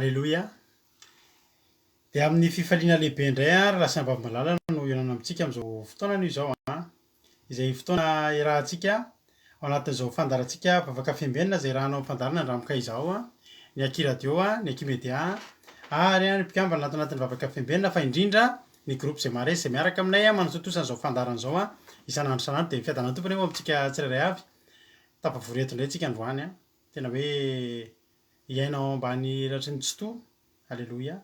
Alleloia. Dia amin'ny fifaliana lehibe indray a raha sambavamalala no ianana amintsika amin'izao fotoana no izao izay fotoana irahantsika ao anatin'izao fandarantsika vavaka fiambenana izay rahanao amin'ny fandarana andramika izao ny Aki radio ny Aki media ary ny mpikambana anatin'ny vavaka fiambenana fa indrindra ny groupe izay maharesy izay miaraka aminay manatotosana izao fandarana izao isan'andro isan'andro dia fiadanana tompony eo amintsika tsirairay avy tapavoreto indray tsika androany tena hoe iainao ambany ratry ny tsotoa. Alleloia.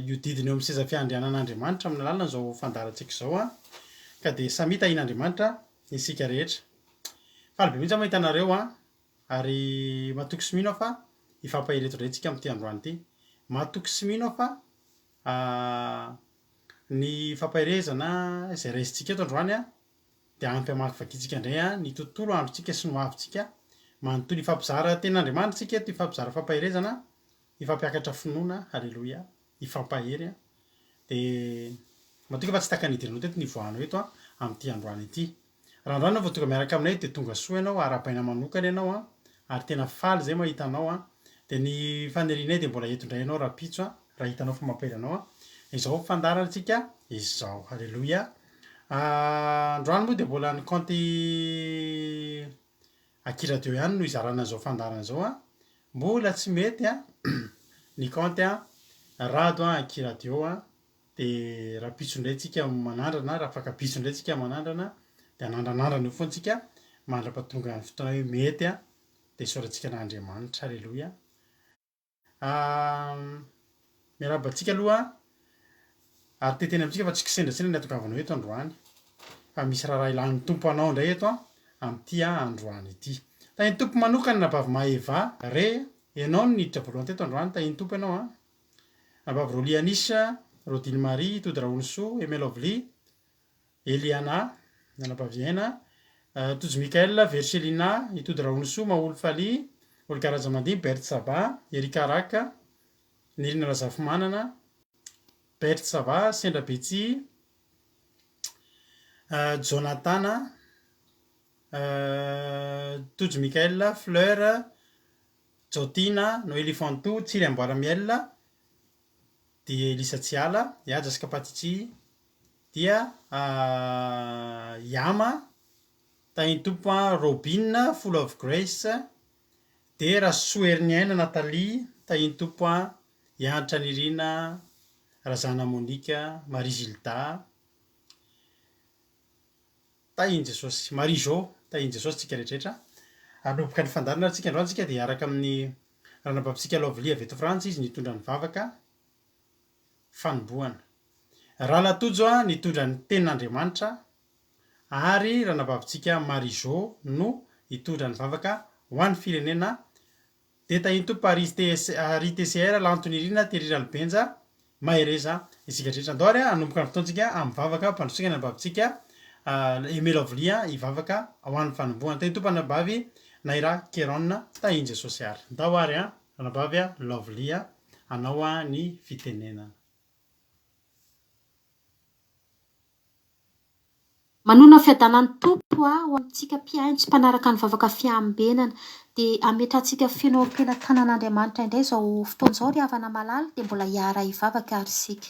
Io didiny eo amin'ny seza fiandrianan'Andriamanitra amin'ny alalana izao fandarantsika izao ka dia samy hitahian'Andriamanitra isika rehetra. Faly be mihitsy aho mahita anareo ary matoky sy mino aho fa hifampahireto indray tsika amin'ity androany ity. Matoky sy mino aho fa ny fampahirezana izay raisintsika eto androany dia ampy hamakivaky indray ny tontolo androntsika sy ny hoavintsika manontolo hifampizara ten'Andriamanitra tsika eto, hifampizara fampahirezana, hifampiakatra finoana. Alleloia. Hifampahery dia matoka fa tsy taka nidiranao teto ny voanao eto amin'ity androany ity. Raha androany ianao vao tonga miaraka aminay dia tonga soa ianao, ara-baina manokana ianao ary tena faly izay mahita anao dia ny fanirianay dia mbola eto indray ianao rapitso raha hitanao fa mampaela anao izao fandarantsika izao. Alleloia. Androany moa dia mbola ny compte Aki radio ihany no izarana izao fandarana izao mbola tsy mety ny compte rado Aki radio dia rapitso indray tsika manandrana raha afaka bitso indray tsika manandrana dia anandranandrana eo foana tsika mandra-pahatonga ny fotoana hoe mety dia isaorantsika n'Andriamanitra. Alleloia. Miarabantsika aloha ary teteny amintsika fa tsy kisendrasendra ny atongavanao eto androany fa misy raha ilan'ny tompo anao indray eto amin'ity androany ity. Tahiny tompo manokana nabavy Maheva re ianao no niditra voalohany teto androany. Tahiny tompo ianao nabavy Rolianisa, Rodine Marie, Tody Raonisoa, Emel Ovly, Eliana, nabavy Aina, Tojo Mikael, Verselina, Tody Raonisoa, Maolo Faly, Olokaraza Mandiny, Bert Saba, Erika Raka, Nirina Razafimanana, Bert Sava, Sendra Betsi, Jonatana, Tojo Mikael, Fleur, Jotina, Noélie Fantou, Tsily Amboaramiel, dia Elisa Tsiala, Jasika Patitsi, dia Yama, tahiny tompo Robin, Full of Grace, dia Rasoerniaina Nathalie, tahiny tompo Iantra Nirina, Razana Monika, Marie Gilda, tahiny Jesosy, Marie Jo, tahiny Jesosy tsika rehetrarehetra. Anomboka ny fandarana tsika androany tsika dia hiaraka amin'ny ranabavintsika Lovely avy eto Frantsa izy nitondra ny vavaka fanombohana. Rahalatojo nitondra ny tenin'Andriamanitra ary ranabavintsika Marie Jo no hitondra ny vavaka ho an'ny firenena. Dia tahiny tompo Ari TCR, Lantonirina, Terira Albenja, Mahereza isika rehetra. Andao ary anomboka ny fotoantsika amin'ny vavaka mpandrosoana ny bavintsika Emel Ovly hivavaka ho an'ny fanombohana. Tahiny tompo anabavy Naira Keron, tahiny Jesosy ary. Andao ary anabavy Lovely anao ny fitenenana. Manona fiadanan'ny tompo ho amintsika mpiaino sy mpanaraka ny vavaka fiambenana dia ametrahantsika fenao-pena tanan'Andriamanitra indray izao fotoana izao ry havana malala dia mbola hiara hivavaka ary isika.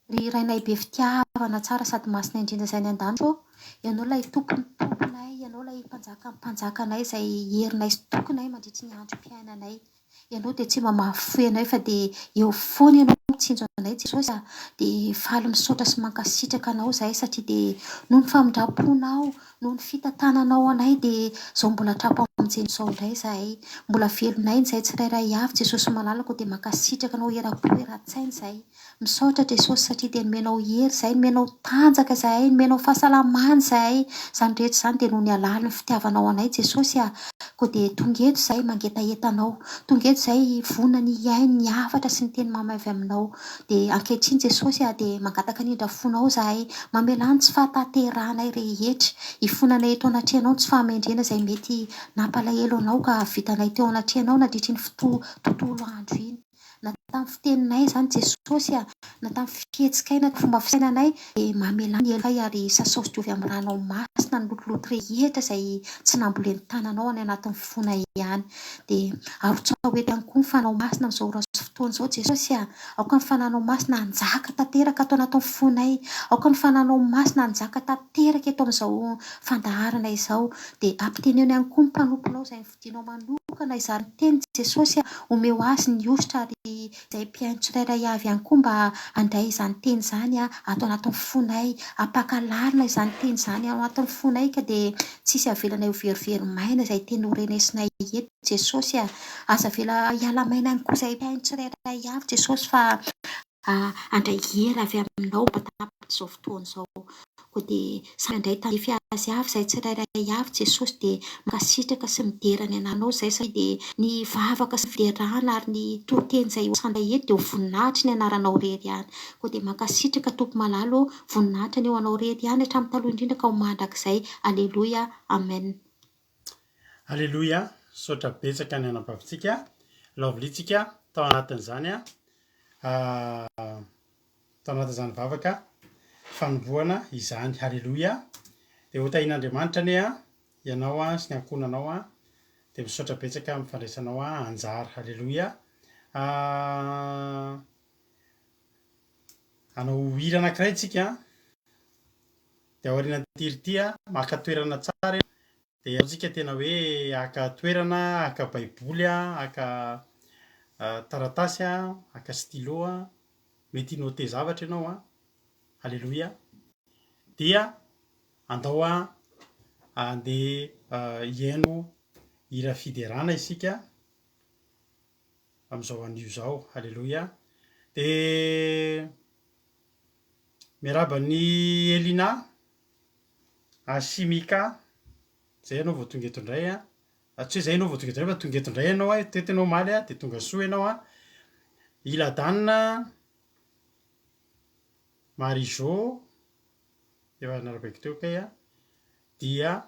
Ry rainay be fitiavana tsara sady masina indrindra izay ny an-danitro, ianao ilay tomponay, ianao ilay mpanjakanay izay herinay sy tokonay mandritra ny androm-piainanay. Ianao dia tsy mamafy anay fa dia eo foana ianao mitsinjo anay Jesosy dia faly misaotra sy mankasitraka anao izahay satria dia noho ny famindram-ponao, noho ny fitantananao anay dia izao mbola atrapo amin'izay izao indray izahay. Mbola velonay izay tsirairay avy Jesosy malalako dia mankasitraka anao era-po era-tsaina izahay. Misaotra Jesosy satria dia nomenao hery izahay, nomenao tanjaka izahay, nomenao fahasalamana izahay. Izany rehetra izany dia noho ny alala ny fitiavanao anay Jesosy koa dia tonga eto izahay mangetaentanao, tonga eto izahay vonona ny ainy ny hafatra sy ny teny mamavy aminao. Dia ankehitriny Jesosy dia mangataka anindra fonao izahay, mamelany tsy fahatateranay rehetra, hifonanay eto anatrehanao tsy fahamendrena izay mety nampalahelo anao ka vitanay teo anatrehanao nandritra ny tontolo andro iny. na tamin'ny fiteninay zany Jesosy na tamin'ny fihetsikaina fomba fisainanay dia mamelany elay ary sasosy diovy amin'ny ranomasina ny lotoloto rehetra izay tsy namboleny tananao any anatin'ny fonay ihany. Dia arotsao eto ihany koa ny fanao masina amin'izao ora sy fotoana izao Jesosy aoka ny fananao masina hanjaka tanteraka ato anatin'ny fonay, aoka ny fananao masina hanjaka tanteraka eto amin'izao fandaharana izao. Dia ampiteneno ihany koa ny mpanomponao izay nividianao manokana izany teny Jesosy omeo azy ny ositra ary izay mpiaino tsirairay avy ihany koa mba handray izany teny izany ato anatin'ny fonay, apakalarina izany teny izany ao anatin'ny fonay ka dia tsisy avelanay ho verivery maina izay teny horenesinay eto Jesosy aza vela hiala maina ihany koa izay mpiaino tsirairay avy Jesosy fa handray hery avy aminao mba tamin'izao fotoana izao. Koa dia samy handray tandrify azy avy izay tsirairay avy Jesosy dia makasitraka sy miderana ananao izay satria dia ny vavaka sy fiderana ary ny tohiteny izay sandray eto dia ho voninahitra ny anaranao rery ihany. Koa dia makasitraka tompo malalo voninahitra ny eo anao rery ihany hatramin'ny taloha indrindra ka ho mandrakizay. Aleloia, amen. Aleloia, saotra betsaka ny anam-bavitsika lavolitsika tao anatin'izany tao anatin'izany vavaka fanomboana izany. Aleloia. Dia ho tahin'Andriamanitra anie ianao sy ny ankonanao dia misaotra betsaka amin'ny fandraisanao anjara. Aleloia. Anao hira anankiray tsika dia aoriana tirity maka toerana tsara dia atsika tena hoe aka toerana, aka baiboly aka taratasy aka stylo mety note zavatra ianao Aleloia. Dia andao andeha hiaino hira fiderana isika amin'izao anio izao. Aleloia. Dia miaraba ny Elina Simika zay ianao vao tonga eto indray tsy hoe zay ianao vao tonga eto indray fa tonga eto indray ianao teto ianao maly dia tonga soa ianao Iladanina Marizo efa narabaiko teo kay dia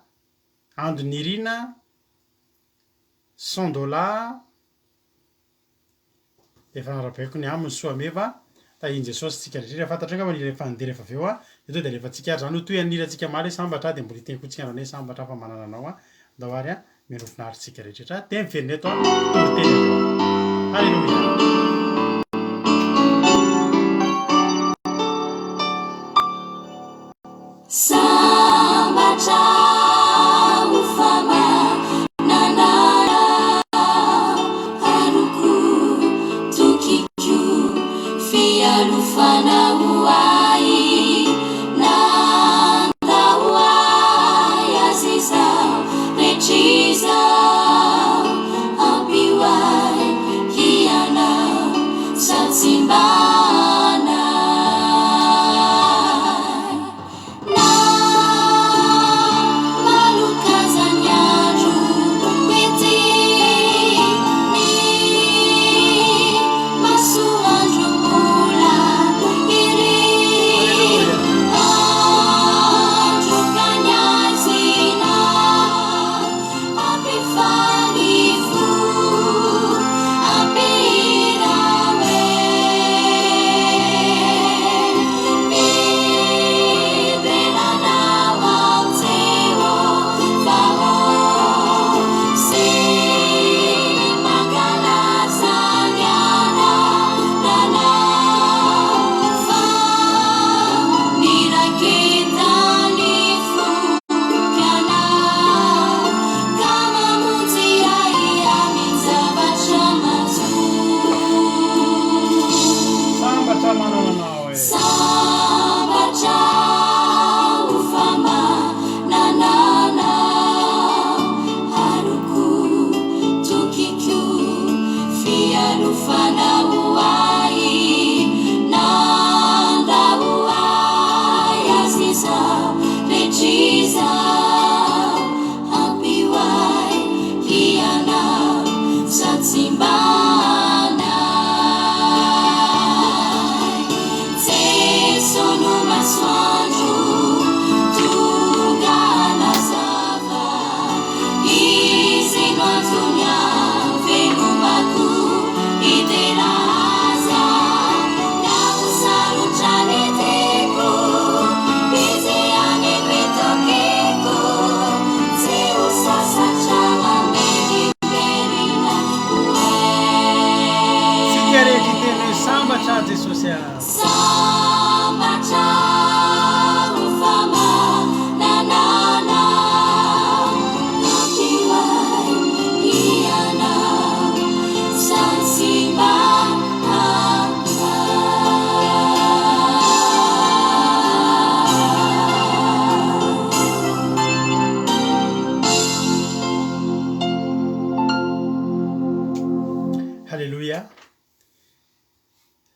Andonirina $100 efa narabaiko ny aminy soa meva tahiny Jesosy tsika rehetra fantatra nga manira efa ndeha rehefa aveo dia to dia rehefa tsika ary zany ho toy anirantsika maly sambatra dia mbola hiteny koa tsika androany sambatra fa manana anao andao ary mianofinahary tsika rehetra dia miverina eto toronteny Aleloia. Jesus, I'll be right here now.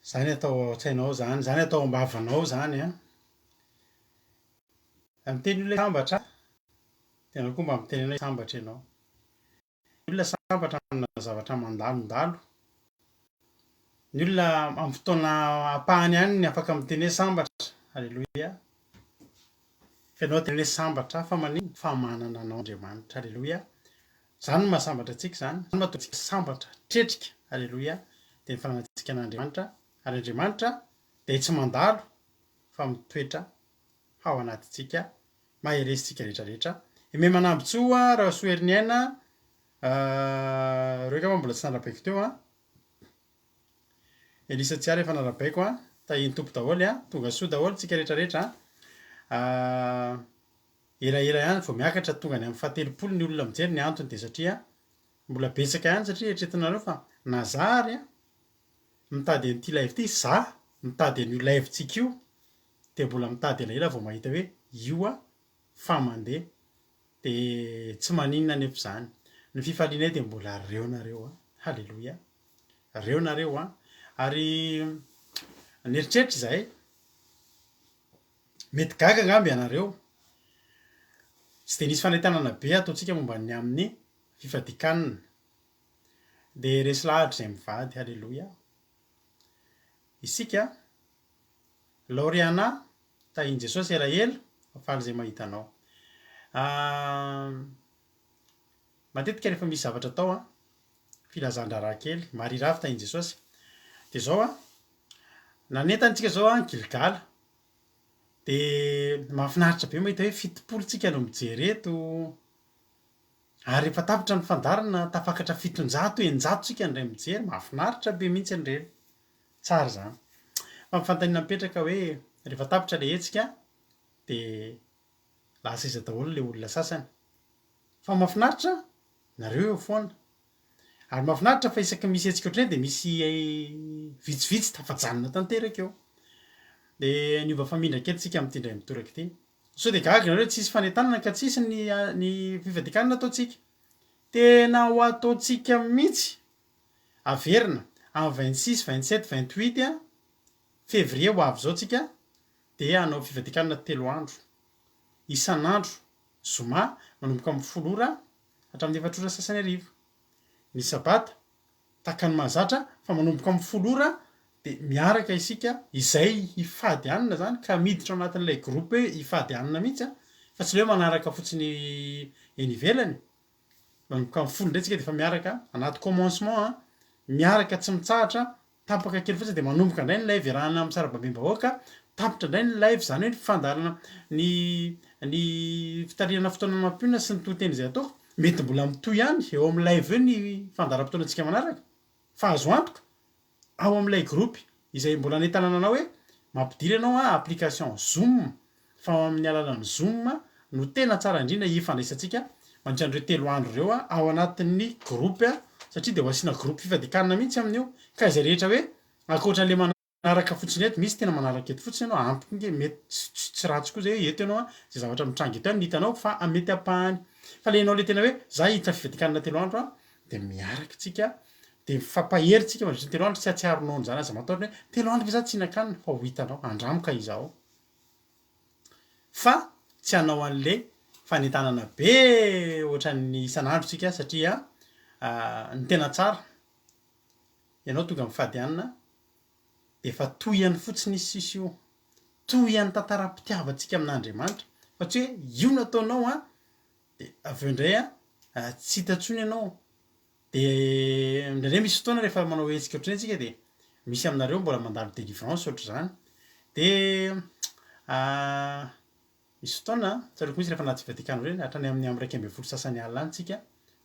Zany atao an-tsainao zany, zany atao am-bavanao zany a. Miteny olona sambatra, tena koa mba miteny anao sambatra ianao. Ny olona sambatra amina zavatra mandalondalo. Ny olona amin'ny fotoana ampahany ihany ny afaka miteny hoe sambatra. Alleloia. Fa ianao teny hoe sambatra fa maninona? Fa manana anao Andriamanitra. Alleloia. Zany no mahasambatra antsika zany. Zany mahatonga antsika sambatra, tretrika. Alleloia. Dia ny fanangantsika an'Andriamanitra. Ary Andriamanitra dia tsy mandalo fa mitoetra ao anatintsika, maheresitsika rehetrarehetra. Ime manambotsoa raha soa herin'ny aina, reo ka mbola tsy nanapaiko teo a. Elisa tsiary efa nanapaiko a, tahiny tompo daholo a, tonga soa daholo tsika rehetrarehetra. Elaela ihany vao miakatra tonga any amin'ny fahatelopolo ny olona mijery. Ny antony dia satria mbola betsaka ihany, satria eritreretinareo fa Nazary a mitady an'ity live ity, za mitady an'io live-tsika io, dia mbola mitady elaela vao mahita hoe io a fa mandeha, dia tsy maninona nefa izany. Ny fifalianay dia mbola reo nareo a. Halleloia. Reo nareo a. Ary nieritreritra izahay, mety gaga angamby ianareo, tsy dia nisy fanentanana be ataontsika momba ny amin'ny fifadikanana. Dia resy lahatra izay mivady. Halleloia. Isika Laoriana tahiny Jesosy elaela, faly izay mahita anao. Matetika rehefa misy zavatra atao a, filazan-draharaha kely, marirafy tahiny Jesosy. Dia zao a, nanentantsika zao a Gilgal. Dia mahafinaritra be mahita hoe fitopolontsika no mijery eto. Ary efa tapitra ny fandarana, tafakatra 700 tsika indray mijery. Mahafinaritra be mihitsy an'ireny. Tsara zany. Fa mifantaniana mipetraka hoe rehefa tapitra ilay hetsika dia lasa iza daholo ilay olona sasany. Fa mahafinaritra nareo eo foana. Ary mahafinaritra fa isaky misy hetsika ohatr'izay dia misy vitsivitsy tafajanona tanteraka eo. Dia niova famindra kely tsika amin'ity indray mitoraka ity. Sao dia gaga nareo tsisy fanentanana ka tsisy ny fifadikanana ataontsika. Tena ho ataontsika mihitsy. Averina amin'ny 26, 27, 28 a février ho avy zao tsika, dia hanao fifadikanana 3 andro. Isan'andro zoma manomboka amin'ny 10 ora hatramin'ny 4 ora sasany arivo. Ny sabata tahaka ny mahazatra fa manomboka amin'ny 10 ora dia miaraka isika izay hifady anina zany, ka miditra ao anatin'ilay groupe hoe hifady anina mihitsy a, fa tsy ilay hoe manaraka fotsiny eny ivelany. Manomboka amin'ny 10 indray tsika dia efa miaraka anaty commencement a, miaraka tsy mitsahatra, tapaka kely fotsiny dia manomboka indray ny live iarahana amin'ny sarababem-bahoaka, tapitra indray ny live zany hoe fandarana ny fitariana fotoana mampionana sy ny tohiteny izay ataoko. Mety mbola mitohy ihany eo amin'ny live eo ny fandaram-potoanantsika manaraka. Fa azo antoka ao amin'ilay groupe izay mbola nentanana anao hoe mampidira ianao a application Zoom. Fa ao amin'ny alalan'ny Zoom no tena tsara indrindra hifandraisantsika mandritra an'ireo 3 andro ireo a ao anatin'ny groupe a, satria dia ho asiana groupe fifadikanana mihitsy amin'io. Ka izay rehetra hoe ankoatran'ilay manaraka fotsiny eto, misy tena manaraka eto fotsiny ianao, ampy mety tsy ratsy koa izay hoe eto ianao a, izay zavatra mitranga eto ihany no hitanao fa mety ampahany. Fa ilay ianao ilay tena hoe za hiditra fifadikanana 3 andro a, dia miaraka tsika, dia mifampahery tsika mandritra 3 andro, tsy atsiaronao zany aza mataony hoe 3 andro ve za tsy hihinan-kanina, fa ho hitanao andramoka izaho. Fa tsy hanao an'ilay fanentanana be ohatran'ny isan'andro tsika, satria ny tena tsara ianao tonga mifady anina dia efa toy ihany fotsiny izy sisy io, toy ihany tantaram-pitiavantsika amin'Andriamanitra, fa tsy hoe io no ataonao a dia avy eo indray a tsy hita intsony ianao. Dia indraindray misy fotoana rehefa manao hetsika ohatr'izay tsika dia misy aminareo mbola mandalo délivrance ohatr'izany. Dia misy fotoana tsaroako misy rehefa anaty fifadikanana ireny hatrany amin'ny 1 sasany alina any tsika,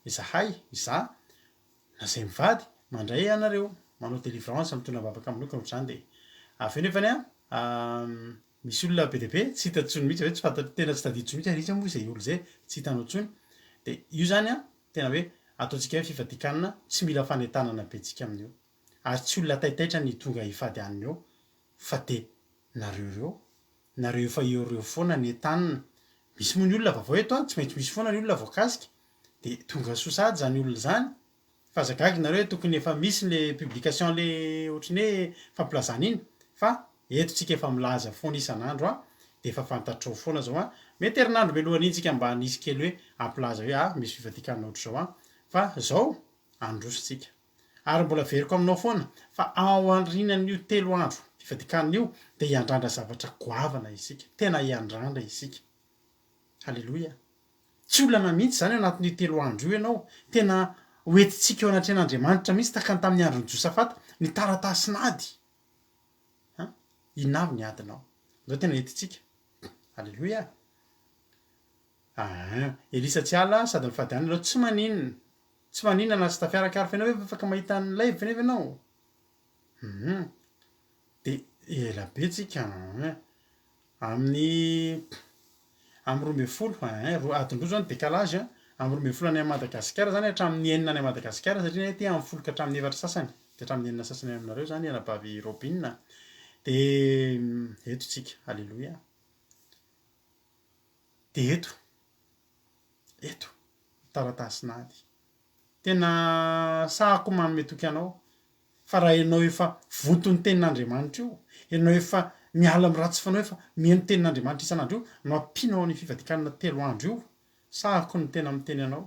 izahay izaho na izay mivady mandray anareo manao délivrance mitondra vavaka amin'ny lokony ohatr'izany. Dia avy eo nefany a misy olona be dia be tsy hita intsony mihitsy, hoe tsy fantatra, tena tsy tadiditsy mihitsy ary iza moa izay olo izay tsy hitanao intsony. Dia io zany a tena hoe ataontsika hoe fifadikanana, tsy mila fanentanana be tsika amin'io. Ary tsy olona taitaitra ny tonga hifady anina eo, fa dia nareo efa eo foana ny entanina. Misy moa ny olona vaovao eto a, tsy maintsy misy foana ny olona voakasika, dia tonga soa sady zany olona zany, fa zagagy nareo tokony efa misy le publication le ohatrany hoe fampilazana iny fa eto tsika efa milaza foana isan'andro a de efa fantatrao foana zao a mety herinandro mialohan'iny tsika mba nisy kely hoe ampilaza hoe misy fivadikana ohatr' zao a fa zao andrositsika ary mbola veriko aminao foana fa ao andrinan'io 3 andro fivadikan'io de hiandrandra zavatra goavana isika tena hiandrandra isika halleloia tsy olana mihitsy zany anatin'io 3 andro io ianao tena hoetitsika eo anatren'andriamanitra mihitsy takany tamin'ny androny Josafata ny taratasinady inavy ny adinao zao tena etitsika halleloia Elisa tsy ala sady mifady any anao tsy maninona na tsy tafiarakary fenao hoe afaka mahita ny live nefa ianao de ela be tsika amin'ny 12 adin-droa zany décalage amin'ny 12 any Madagasikara zany hatramin'ny 9 any Madagasikara satria ty amin'ny 10 ka hatramin'ny 9 sasany de hatramin'ny 9 sasany aminareo zany anabavy Robin de eto tsika halleloia de eto taratasinady tena sahako manome toky anao fa raha ianao efa voton'ny tenin'Andriamanitra io ianao efa miala amy ratsy fanao efa mihaino tenin'Andriamanitra isan'andro io no ampinao ny fivadikanana 3 andro io sahako ny tena miteny anao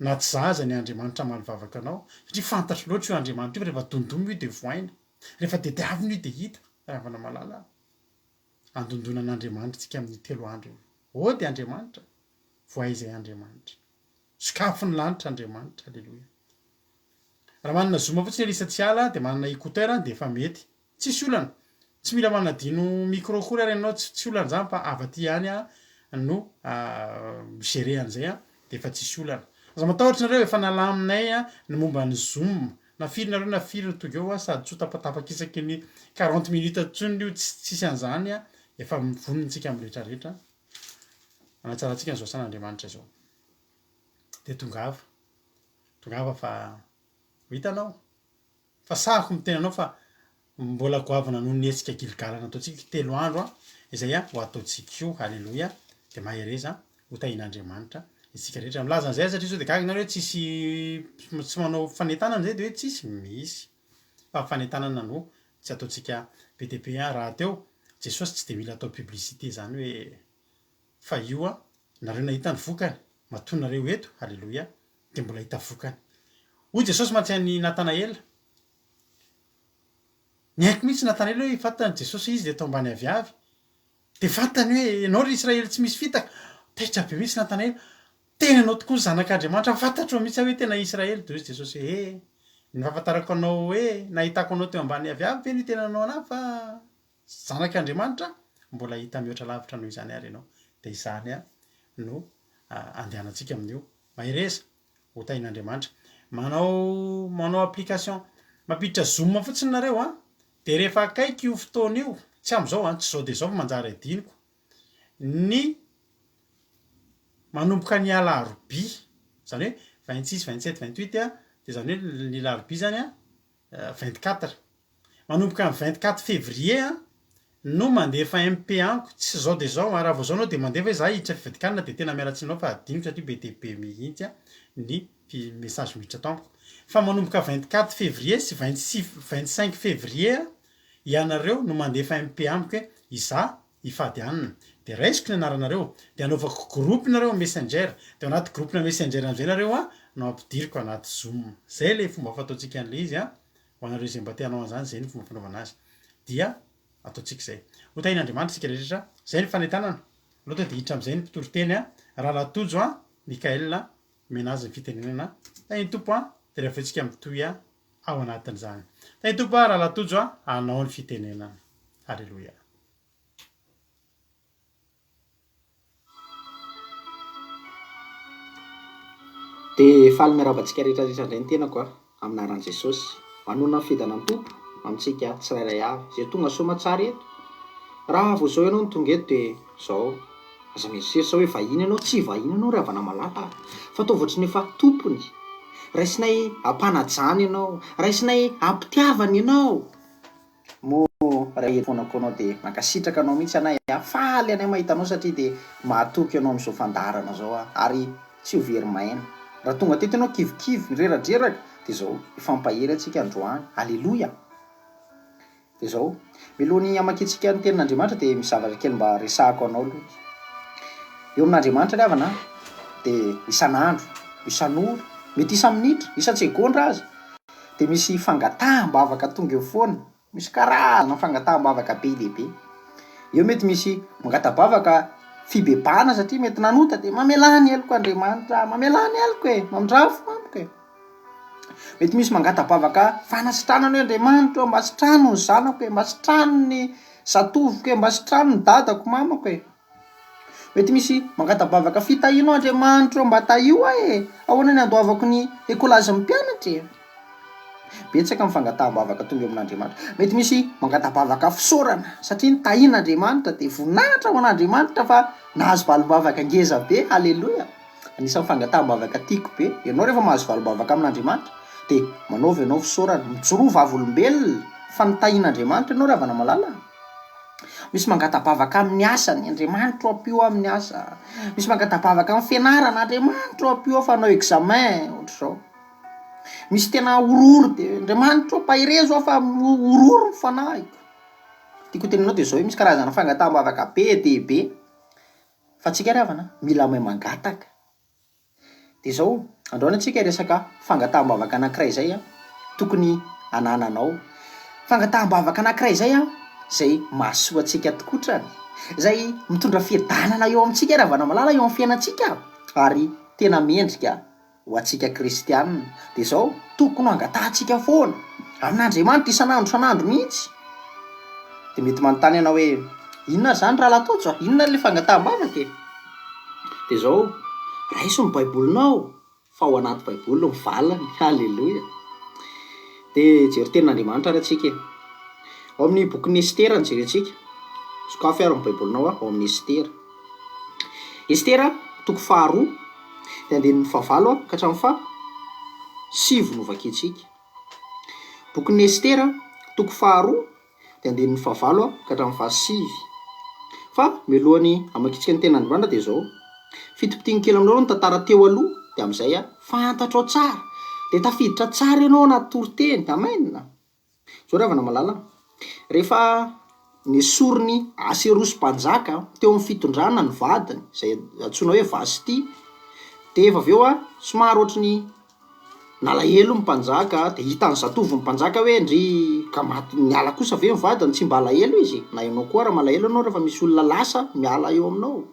na tsy zaza ny Andriamanitra malivavaka anao satria fantatro loatra io Andriamanitra io rehefa dondomy io de voaina rehefa tediavina io de hita ravana malala andondonan'Andriamanitra tsika amin'ny 3 andro io ody Andriamanitra voaizay Andriamanitra sokafony lanitra Andriamanitra halleloia raha manana zoma fotsiny Elisa tsy ala de manana écouteur de efa mety tsisy olana tsy mila manadino micro koa ary ianao tsy olana zany fa avaty ihany no géré an'izay de efa tsisy olana aza matahotra nareo efa nalaminay ny momba ny zoom na firy nareo na firy toga eo sady tsy ho tapatapaka isaky ny 40 minutes tsony io tsisy an'izany efa mivonontsika amin'ny rehetrarehetra anatsaratsika n'izao san'Andriamanitra zao de tongava fa hitanao fa sahako miteny anao fa mbola goavana noho ny hetsika Gilgala nataontsika 3 andro izay ho ataontsika io halleloia de mahereza ho tahin'Andriamanitra isika rehetra milaza an'izay satria zao de gaga nareo tsisy manao fanentanana zay de hoe tsisy misy fa fanentanana no tsy ataontsika BTP raha teo Jesosy tsy de mila atao publicité zany hoe fa io nareo nahita ny vokany matonareo eto halleloia de mbola hita vokany hoy Jesosy mantsy Natanaela niaiko mihitsy Natanaela hoe fantany Jesosy izy de atao ambany aviavy de fantany hoe ianao ry Israely tsy misy fitaka taitra be mihitsy Natanaela tena anao tokoa ny zanak'Andriamanitra fantatro mihitsy hoe tena Israely de hoy Jesosy hoe ny fahafantarako anao hoe nahitako anao teo ambany aviavy ve ny tena anao anahy fa zanak'Andriamanitra mbola hita mihoatra lavitra noho izany ary ianao de izany no andehanantsika amin'io mahereza ho tahin'Andriamanitra manao application mampiditra zoom fotsiny nareo de rehefa akaiky io fotoana io tsy am'izao tsy zao de zao fa manjary adiniko ny manomboka ny alarobia zany hoe 26 27 28 de zany hoe ny larobia zany 24 manomboka ny 24 février no mandefa MP anko tsy zao de zao raha vao zao anao de mandefa hoe za hiditra fivadikanana de tena mialatsinao fa adiniko satria BTP mihitsy ny message miditra tampoka fa manomboka 24 février sy 25 février ianareo no mandefa MP amiko hoe iza hifady anina de raisiko ny anaranareo de anaovako groupe nareo messenger de anaty groupe na messenger am'izay nareo no ampidiriko anaty zoom zay le fomba fataontsika an'le izy ho anareo zay mba te hanao an'izany zay ny fomba fanaovana azy dia ataontsika zay ho tahin'Andriamanitra tsika rehetra zay ny fanentanana loatra de hiditra am'izay ny mpitory-teny raha latojo Mikael menazy ny fitenenana tahiny tompo de rehefa tsika mitoy ao anatin'izany tahiny tompo raha latojo anao ny fitenenana halleloia de faly miaravantsika rehetrarehetra indray ny tenako aminaran'i Jesosy manona ny fidana tompo amintsika tsirairay avy zay tonga somatsara eto raha vao zao ianao ny tonga eto de zao aza mieritreritra hoe vahiny ianao tsy vahiny ianao ry havana malala fa ataovatra ny efa tompony raisinay ampanajany ianao raisinay ampitiavany ianao mo raha efonako anao de mankasitraka anao mihitsy anay faly anay mahitanao satria de mahatoky ianao am'izao fandarana zao ary tsy ho very maina raha tonga teto ianao kivokivy mireradreraka de zao ifampahery antsika androany. Alleloia. De zao milohan'ny amakitsika ny tenin'Andriamanitra de misy zavatra kely mba resahako anao aloha. Eo amin'Andriamanitra ny havana de isan'andro, isan'ora, mety isa-minitra, isan-tsegondra aza de misy fangataham-bavaka tonga eo foana, misy karazana fangataham-bavaka be lehibe. Eo mety misy mangata-bavaka fibebahana satria mety nanota de mamelany eloko Andriamanitra, mamelany eloko e, mandrafo amiko e. Mety misy mangata-bavaka fanasitranany hoe Andriamanitra mba sitrano ny zanako e, mba sitrano ny zatoviko e, mba sitrano ny dadako mamako e. Mety misy mangata-bavaka fitahianao Andriamanitra mba tahio e, ahoana ny andoavako ny ekolazin'ny mpianatra e. Betsaka amin'ny fangataham-bavaka tonga eo amin'Andriamanitra. Mety misy mangata-bavaka fisaorana satria nitahian'Andriamanitra de voninahitra ho an'Andriamanitra fa nahazo valim-bavaka ngeza be. Alleloia. Anisan'ny fangataham-bavaka tiako be. Ianao rehefa mahazo valim-bavaka amin'Andriamanitra de manaova ianao fisaorana, mijoroa vavolombelona fa nitahian'Andriamanitra ianao ravana malala. Misy mangata-bavaka amin'ny asany, Andriamanitra ampio amin'ny asa. Misy mangata-bavaka amin'ny fianarana, Andriamanitra ampio fanao examen ohatr'izao. Misy tena uroro de Andriamanitra pahirezo aho fa uroro fanahiko. Tiako teninao de zao misy karazana fangataham-bavaka be de be. Fa tsika ravana mila mahay mangataka. De zao androany antsika resaka fangataham-bavaka anankiray zay tokony anananao. Fangataham-bavaka anankiray zay zay mahasoa antsika tokotrany, zay mitondra fiadanana eo amintsika ravana malala eo amin'ny fiainantsika ary tena mendrika ho antsika kristianina. De zao tokony angatahantsika foana amin'Andriamanitra isan'andro mihitsy. De mety manontany ianao hoe inona zany raha lataotso? Inona le fangataham-bavaka e? De zao raiso ny baibolinao fa ao anaty baiboly no valany. Halleloia. De jery tenin'Andriamanitra ary antsika e. Ao amin'ny bokin'ny Estera ny jerentsika. Sokafy ary ny baibolinao ao amin'ny Estera. Estera toko faharoa de andinin'ny fahavalo ka hatramin'ny fahasivy no vakiantsika. Bokin'ny Estera toko faharoa de andinin'ny fahavalo ka hatramin'ny fahasivy. Fa milohan'ny amakitsika ny tenin'Andriamanitra de zao fitopitiany kely aminao no tantara teo aloha de amin'izay fantatrao tsara de tafiditra tsara ianao anaty toroteny. Amen. Zao ravana malala. Rehefa nesoriny Aserosy mpanjaka teo amin'ny fitondrana ny vadiny izay antsoina hoe Vasty, de efa avy eo somary ohatrany nalahelo ny mpanjaka de hitan'ny zatovo ny mpanjaka hoe ndry ka miala kosa ve ny vadiny, tsy mba alahelo izy. Na ianao koa raha malahelo ianao rehefa misy olona lasa miala eo aminao.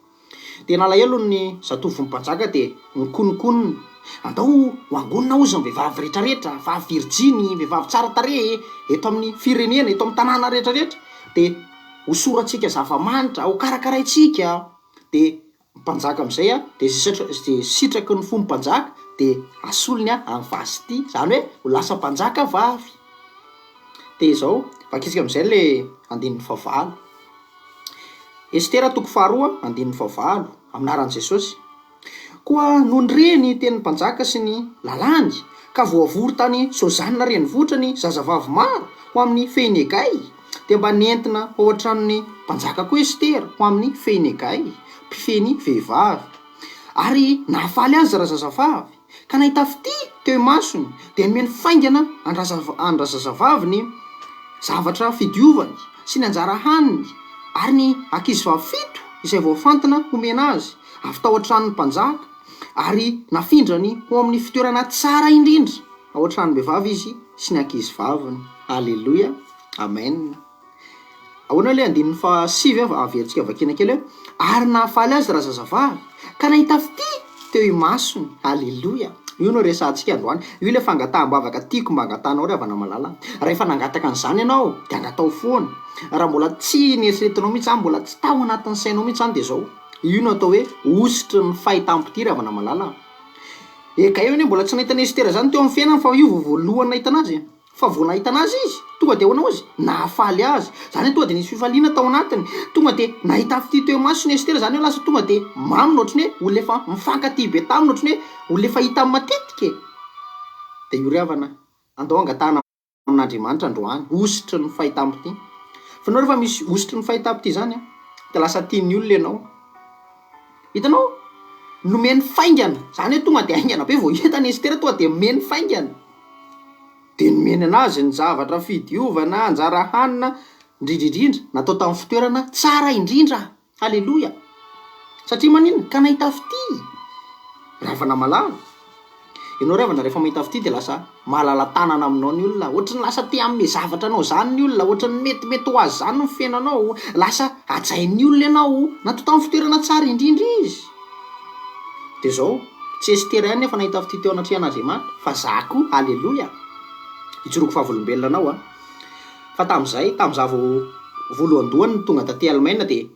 De nalahelo ny zatovo ny mpanjaka de nikonokoniny, andao hoangonina ozy ny vehivavy rehetrarehetra, vavy virjiny, vehivavy tsara tarehy eto amin'ny firenena, eto amin'ny tanàna rehetrarehetra, de hosoratsika zava-manitra, ho karakaraitsika. De mpanjaka amin'izay de sitraky ny fomba mpanjaka de asolony amin'ny Vasty, zany hoe ho lasa mpanjaka vavy. De zao vakitsika amin'izay le andinin'ny fahavalo. Estera toko faharoa andinin'ny fahavalo aminaran'i Jesosy. Koa nondreny tenin'ny mpanjaka sy ny lalàny ka voavory tany Sozanina renivohitra zazavavy maro ho amin'ny Fenegay, de mba nentina ao an-tranon'ny mpanjaka koa Estera ho amin'ny Fenegay, mpifeny vehivavy. Ary nahafaly azy razazavavy ka nahita fity teo masony de nomeny faingana andrazazavavy ny zavatra fidiovany sy ny anjara haniny ary ny ankizivavy fito izay voafantina homena azy avy tao an-tranon'ny mpanjaka ary nafindrany ho amin'ny fitoerana tsara indrindra ao an-tranon'ny vehivavy izy sy ny ankizivaviny. Alleluia. Amen. Ahoana le andinin'ny fahasivy averintsika vakina kely hoe ary nahafaly azy razazavavy ka nahita fity teo imasony. Alleluia. Io no resantsika androany. Io le fangataham-bavaka tiako mba angatanao ravana malala. Rehefa nangataka an'izany ianao de angatao foana. Raha mbola tsy nieritreretinao mihitsy zany, mbola tsy tao anatin'ny sainao mihitsy zany de zao io no atao hoe ositry ny fahitam-pity ravana malala. Eka io mbola tsy nahita Estera zany teo amin'ny fiainany fa io voalohany nahita anazy. Fa vao nahita anazy izy tonga de hoanao izy nahafaly azy, zany tonga de nisy fifaliana tao anatiny, tonga de nahita fity teo masony Estera, zany hoe lasa tonga de mamina ohatrany hoe olona efa mifankatia be taminy, ohatrany hoe olona efa hita matetika. De io ravana andao angatahana amin'Andriamanitra androany ositry ny fahitam-pity. Fa anao rehefa misy ositry ny fahitam-pity zany de lasa tian'ny olona ianao. Hitanao nomeny faingana, zany hoe tonga de aingana be vao hitany Estera tonga de meny faingana. De nomeny anazy ny zavatra fidiovana, anjara hanina, indrindraindrindra natao tamin'ny fitoerana tsara indrindra. Halleloia. Satria maninona ka nahita fity ravana malala. Ianao ravana rehefa mahita fity de lasa mahalala tanana aminao ny olona, ohatrany lasa te amin'ny zavatra anao zany ny olona, ohatrany metimety ho azy zany ny fiainanao, lasa ajain'ny olona ianao, natao tamin'ny fitoerana tsara indrindra izy. De zao tsy Estera ihany nefa nahita fity teo anaty an'Andriamanitra, fa za koa. Halleloia. Ijoroko fahavolombelona anao fa tamin'izay tamin'iza voalohandohany ny tonga taty Allemagne de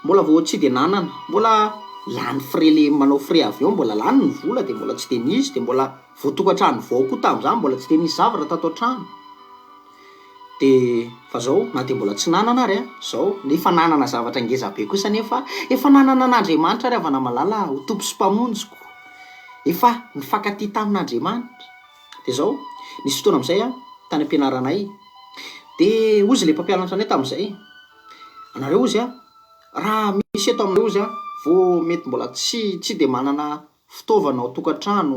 mbola vao tsy de nanana, mbola lany frais le manao frais avion, mbola lany ny vola de mbola tsy de nisy, de mbola voatokantrano vao koa tamin'izany, mbola tsy de nisy zavatra tato an-trano. De fa zao na de mbola tsy nanana ary zao nefa nanana zavatra ngeza be kosa, nefa efa nanana an'Andriamanitra ary avana malala ho tompo sy mpamonjiko, efa nifankatia tamin'Andriamanitra. De zao nisy fotoana amin'izay tany am-pianaranay de ozy le mpampianatra anay tamin'izay, anareo ozy raha misy eto aminareo ozy vao mety mbola tsy de manana fitaovana ao tokantrano,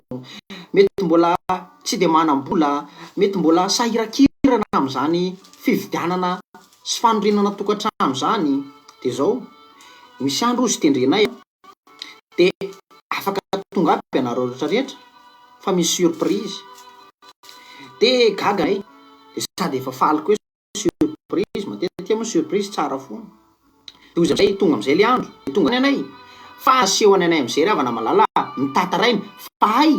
mety mbola tsy de manam-bola, mety mbola sahirakirana amin'izany fividianana sy fanorenana tokantrano zany. De zao misy andro ozy tendrenay de afaka tonga aby ianareo rehetrarehetra fa misy surprise. De gaga ay de sady efa faliko hoe surprise, matetika moa surprise tsara foana. De ozy am'izay tonga am'izay le andro, de tonga ny anay fa asehony anay am'izay ravana malala nitatarainy fa ay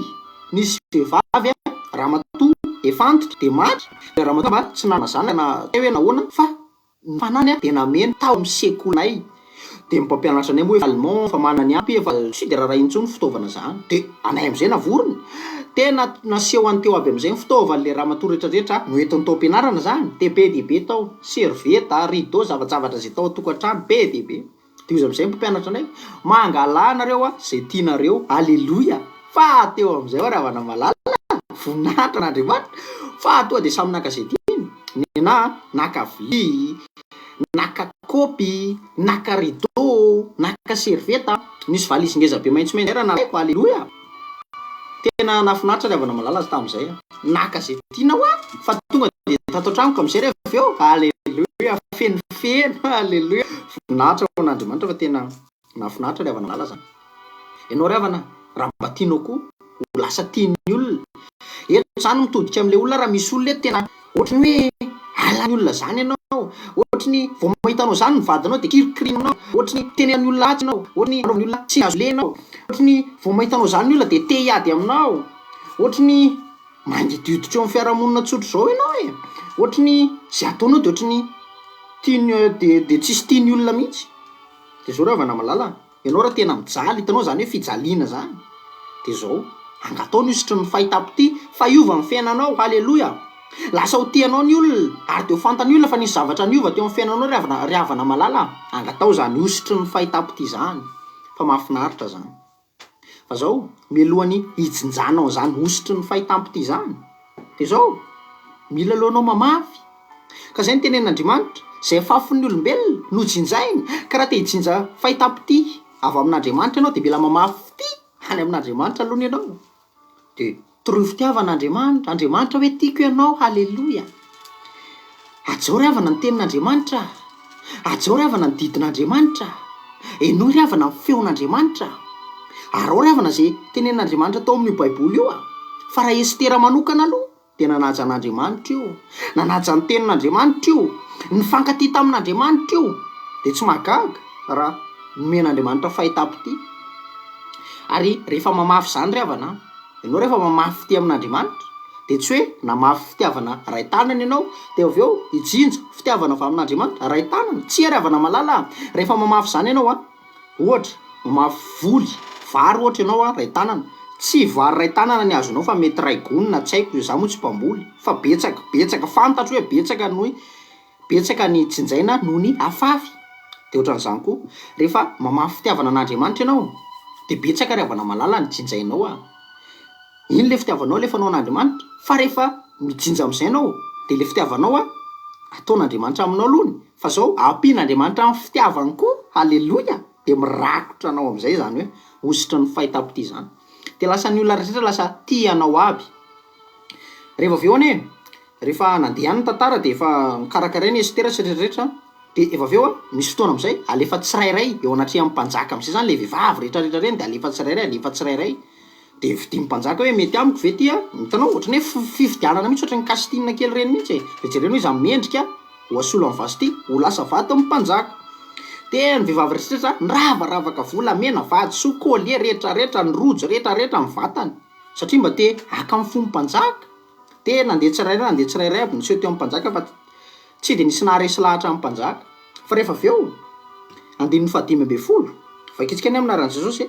nisy vehivavy ramatoa efa antitra de maty. De ramatoa tsy nana zany na hoe nahoana fa fanany de nameny tao amin'ny sekolinay. De mpampianatra anay moa hoe allemand fa manany ampy efa tsy de raha intsony fitaovana zany. De anay am'izay navorony tena naseho anteo aby am'izay fitaovana le ramatoa rehetrarehetra no entiny tao am-pianarana zany. De be de be tao servieta, rideau, zavatra zay tao tokantrano be de be. De ozy am'izay mpampianatra anay mangala nareo zay tianareo. Halleloia. Fa teo am'izay ravana malala voninahitra n'Andriamanitra fa toa de samy naka zay tiany, naka vy, naka kopy, naka rideau, naka servieta, nisy valizy ngeza be maitsomaitso era nalaiko. Halleloia. Tena nafinaritra ravana malala azy tamin'izay, naka zay tiana hoa fa tonga de tato an-tranoko am'izay rehefa eo. Halleloia. Fenofeno. Halleloia. Voninahitra ho an'Andriamanitra fa tena nafinaritra ravana malala zany. Ianao ravana raha mba tianao koa ho lasa tian'ny olona, eto zany mitodika am'le olona raha misy olona tena ohatrany hoe alany olona zany ianao, ohatrany vao mahitanao zany ny vadinao de kirikirininao, ohatrany tenen'ny olona atsy ianao, ohatrany anaovan'ny olona tsy azo lenao, ohatrany vao mahitanao zany ny olona de te hiady aminao, ohatrany mangidioditra eo amin'ny fiarahamonina tsotra zao ianao ohatrany zay ataonao de ohatrany tiany de tsisy tian'ny olona mihitsy. De zao ravana malala ianao raha tena mijaly, hitanao zany hoe fijaliana zany, de zao angatao ny isotry ny fahitapo-ty fa iova amin'ny fiainanao. Halleloia. Lasa ho tianao ny olona ary de ho fantany olona fa nisy zavatra niova teo amin'ny fiainanao ravana malala. Angatao zany isotry ny fahitapo-ty zany, fa mahafinaritra zany. Fa zao mialohan'ny hijinjanao zany osotry ny fahitapo-ty zany, de zao mila alohanao mamafy. Ka zay ny tenen'Andriamanitra, zay fafon'ny olombelona no jinjainy ka raha te hijinja fahitapo-ty avy amin'Andriamanitra ianao de mila mamafy ty any amin'Andriamanitra aloha ianao. De toroy fitiavan'Andriamanitra, Andriamanitra hoe tiako ianao. Halleloia. Ajao ravana ny tenin'Andriamanitra, ajao ravana ny didin'Andriamanitra, eno ravana ny feon'Andriamanitra, arao ravana zay tenen'Andriamanitra tao amin'io baiboly io fa raha Estera manokana aloha de nanaja an'Andriamanitra io, nanaja ny tenin'Andriamanitra io, nifankatia tamin'Andriamanitra io, de tsy mahagaga raha nomen'Andriamanitra fahitapo-ty. Ary rehefa mamafy zany ravana, ianao rehefa mamafy fity amin'Andriamanitra de tsy hoe namafy fitiavana ray tanana ianao de avy eo hijinja fitiavana avy amin'Andriamanitra ray tanana. Tsy ravana malala. Rehefa mamafy zany ianao ohatra mamafy voly, vary ohatra ianao ray tanana, tsy vary ray tanana ny azonao fa mety ray gonina, tsy haiko za moa tsy mpamboly fa betsaka fantatro hoe betsaka ny jinjaina noho ny afafy. De ohatran'izany koa rehefa mamafy fitiavana an'Andriamanitra ianao de betsaka ravana malala ny jinjainao iny le fitiavanao le fanao an'Andriamanitra. Fa rehefa mijinja am'izay ianao de le fitiavanao ataon'Andriamanitra aminao alohany, fa zao ampian'Andriamanitra amin'ny fitiavany koa. Halleloia. dia mirakotra anao amin'izay zany hoe hositra ny fahitampiti zany. Dia lasa ny olona rehetra lasa tia anao aby. Rehefa avy eo anie, rehefa nandeha any tantara dia efa karakaraina Estera sy rehetrarehetra, dia efa avy eo misy fotoana amin'izay alefa tsirairay eo anatria amin'ny mpanjaka amin'izay zany le vehivavy rehetrarehetra reny dia alefa tsirairay. Dia vidian'ny mpanjaka hoe mety amiko ve tia? Hitanao ohatrany hoe fifidianana mihitsy ohatrany kastina kely reny mihitsy e. Dia jerena hoe izy amin'ny mendrika ho asolo amin'ny vasy ity ho lasa vato amin'ny mpanjaka. Dia ny vehivavy rehetrarehetra niravaravaka volamena vady soa collier rehetrarehetra ny rojo rehetrarehetra amin'ny vatany satria mba te haka amin'ny fo mpanjaka. Dia nandeha tsirairay aby niseho teo amin'ny mpanjaka fa tsy dia nisy naharesy lahatra amin'ny mpanjaka. Fa rehefa avy eo andininy fahadimy amby folo vakitsika any amin'ny anaran'i Jesosy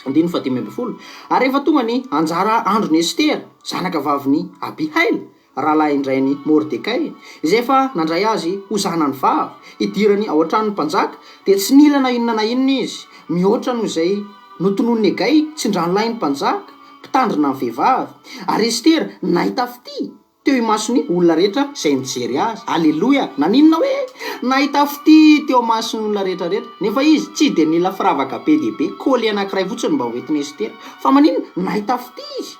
andininy fahadimy amby folo ary rehefa tonga ny anjara andron'ny Estera zanaka vavin'ny Abihail rahalahy indrain'ny Mordekay izay efa nandray azy ho zanany vavy idirany ao an-tranon'ny mpanjaka dia tsy nila na inona izy mihoatra noho izay notonon'ny Hegai tsindrano lahin'ny mpanjaka mpitandrina amin'ny vehivavy ary Estera nahita fity teo imasony olona rehetra izay nijery azy. Aleloia! Naninona hoe nahita fity teo masony olona rehetrarehetra nefa izy tsy dia nila firavaka be dia be koly anankiray fotsiny mba hoentin'ny Estera fa maninona nahita fity izy.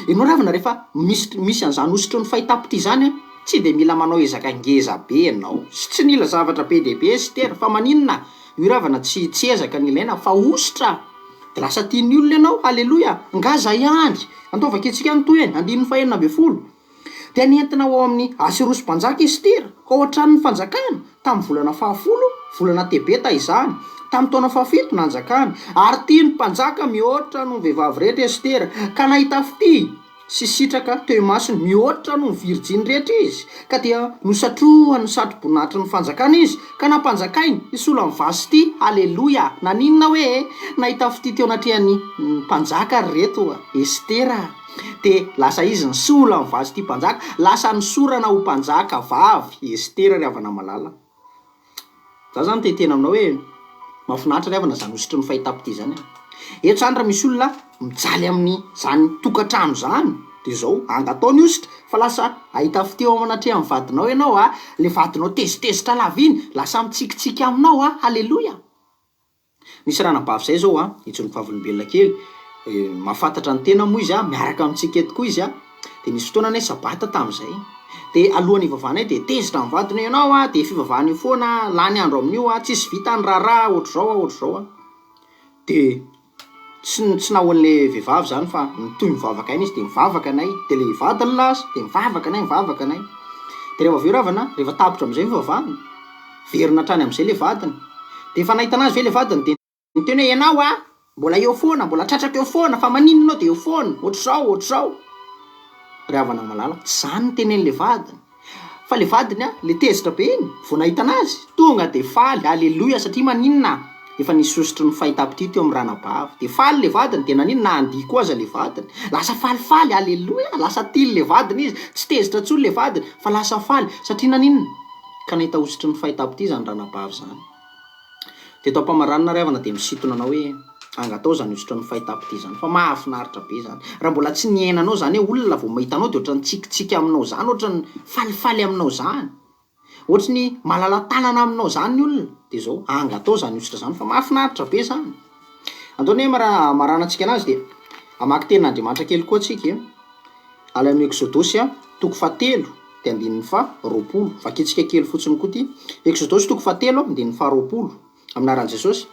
Ianao ravina rehefa misy an'izany hositry ny fahitampiti zany tsy dia mila manao ezaka ngeza be ianao sy tsy nila zavatra be dia be Estera fa maninona io ravana tsy ezaka ny ilaina fa hositra. Dia lasa tian'ny olona ianao. Aleloia! Ngaza ihany andao vakitsika ny toy andininy fahaenina amby folo dia nentina ao amin'ny Asirosy-mpanjaka Estera ao an-tranon'ny fanjakana tamin'ny volana 10 volana Tebeta izany tamin'ny taona 17 nanjakana ary tian'ny mpanjaka mihoatra noho vehivavy rehetra Estera ka nahita fity sy sitraka teo imasony mihoatra noho virjiny rehetra izy ka dia nosatrohany satroboninahitry ny fanjakana izy ka nampanjakainy isolo amin'ny vasy ity. Aleloia! Naninona hoe nahita fity teo anatrihan'ny mpanjaka reto Estera dia lasa izy nisolo amin'ny vasy ity mpanjaka lasa nisorana ho mpanjaka vavy Estera ry havana malala. Za zany tetena aminao hoe mahafinaritra ry havana zany hositry ny fahitampiti zany. Eto zany raha misy olona mijaly amin'ny zany tokantrano zany dia zao angataony hositra fa lasa ahita fity eo amanatria amin'ny vadinao ianao le vadinao tezitezitra laviny lasa mitsikitsiky aminao Aleloia! Nisy ranabavy zay zao itsony vavolombelona kely mahafantatra ny tena moa izy miaraka amintsika eto koa izy dia nisy fotoana ny sabata tamin'izay dia alohan'ny ivavahana dia tezitra amin'ny vadina ianao dia fivavahana io foana lany andro amin'io tsisy vita ny raharaha ohatr'izao dia tsy nahoan'le vehivavy zany fa nitoy mivavaka aina izy dia mivavaka anay dia le vadiny lasa dia mivavaka anay dia rehefa avy eo ravana rehefa tapitra amin'izay fivavahana verina hatrany amin'izay le vadiny dia efa nahita anazy ve le vadiny dia niteny hoe ianao mbola eo foana mbola tratraka eo foana fa maninona anao dia eo foana ohatr'izao ry havana malala tsy zany nitenen'le vadiny fa le vadiny le tezitra be iny vao nahita anazy tonga dia faly. Aleloia! Satria maninona efa nisy hositry ny fahitampiti teo amin'ny ranabavy dia faly le vadiny dia naninona andihy koa aza le vadiny lasa falifaly. Aleloia! Lasa tily le vadiny izy tsy tezitra tsony le vadiny fa lasa faly satria naninona ka nahita hositry ny fahitampiti zany ranabavy zany. Dia tao am-pamaranana ry havana dia misintona anao hoe angatao zany hositry ny fahitampiti zany fa mahafinaritra be zany raha mbola tsy niainanao zany hoe olona vao mahita anao dia ohatrany tsikitsiky aminao zany ohatrany falifaly aminao zany ohatry ny malala tanana aminao zany ny olona dia zao angatao zany hositra zany fa mahafinaritra be zany. Antaony hoe maranantsika anazy dia amaky tenin'Andriamanitra kely koa tsika ala amin'ny Exodosy toko 7 dia andininy 20 vakitsika kely fotsiny koa ty Exodosy toko 7 andininy 20 aminaran'i Jesosy.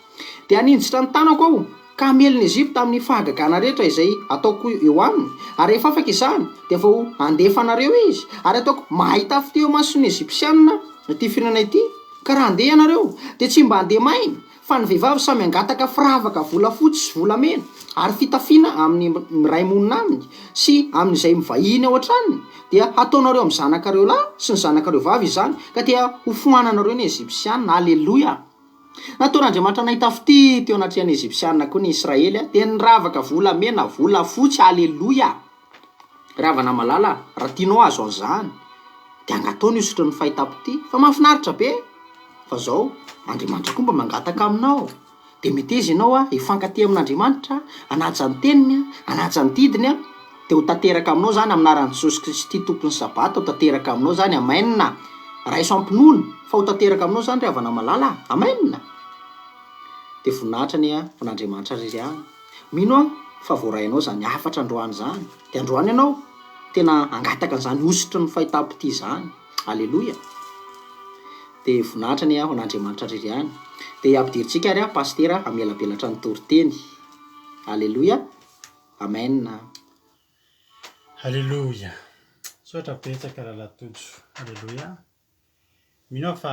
Dia anindritra ny tanako ao ka hamelon'ny Ezipta amin'ny fahagagana rehetra izay ataoko eo aminy ary rehefa afaka izany dia vao andefanareo izy ary ataoko mahita fity eo mason'ny Ezipsianina ity firenena ity ka raha andeha ianareo dia tsy mba andeha maina fa ny vehivavy samy angataka firavaka volafotsy sy volamena ary fitafiana amin'ny ray monina aminy sy amin'izay mivahiny ao an-tranony dia ataonareo amin'ny zanakareo lahy sy ny zanakareo vavy izany ka dia ho foananareo ny Ezipsianina. Aleloia! Nataon'Andriamanitra nahita fity teo anatrihan'ny Ezipsianina koa ny Israely dia niravaka volamena volafotsy. Aleloia! Ravana malala raha tianao azo an'izany dia angataony hositry ny fahitampiti fa mahafinaritra be fa zao Andriamanitra koa mba mangataka aminao dia mety izy ianao hifankatia amin'Andriamanitra hanaja ny teniny hanaja ny didiny dia ho tanteraka aminao zany aminaran'i Jesosy Kristy tompon'ny sabata ho tanteraka aminao zany. Amenina! Raha iso ampinono fa ho tanteraka aminao zany ry havana malala. Amenina! dia voninahitra ny von'Andriamanitra irery any. Mino aho fa voarainao zany afatra androany zany, dia androany ianao tena angataka an'izany osotry ny fahitampiti izany. Alleloia. Dia voninahitra ny von'Andriamanitra irery any. Dia ampidirintsika ary pastera amelabelatra ny toriteny. Alleloia. Amen. Alleloia. Sotra betsaka lalatojo. Alleloia. Mino aho fa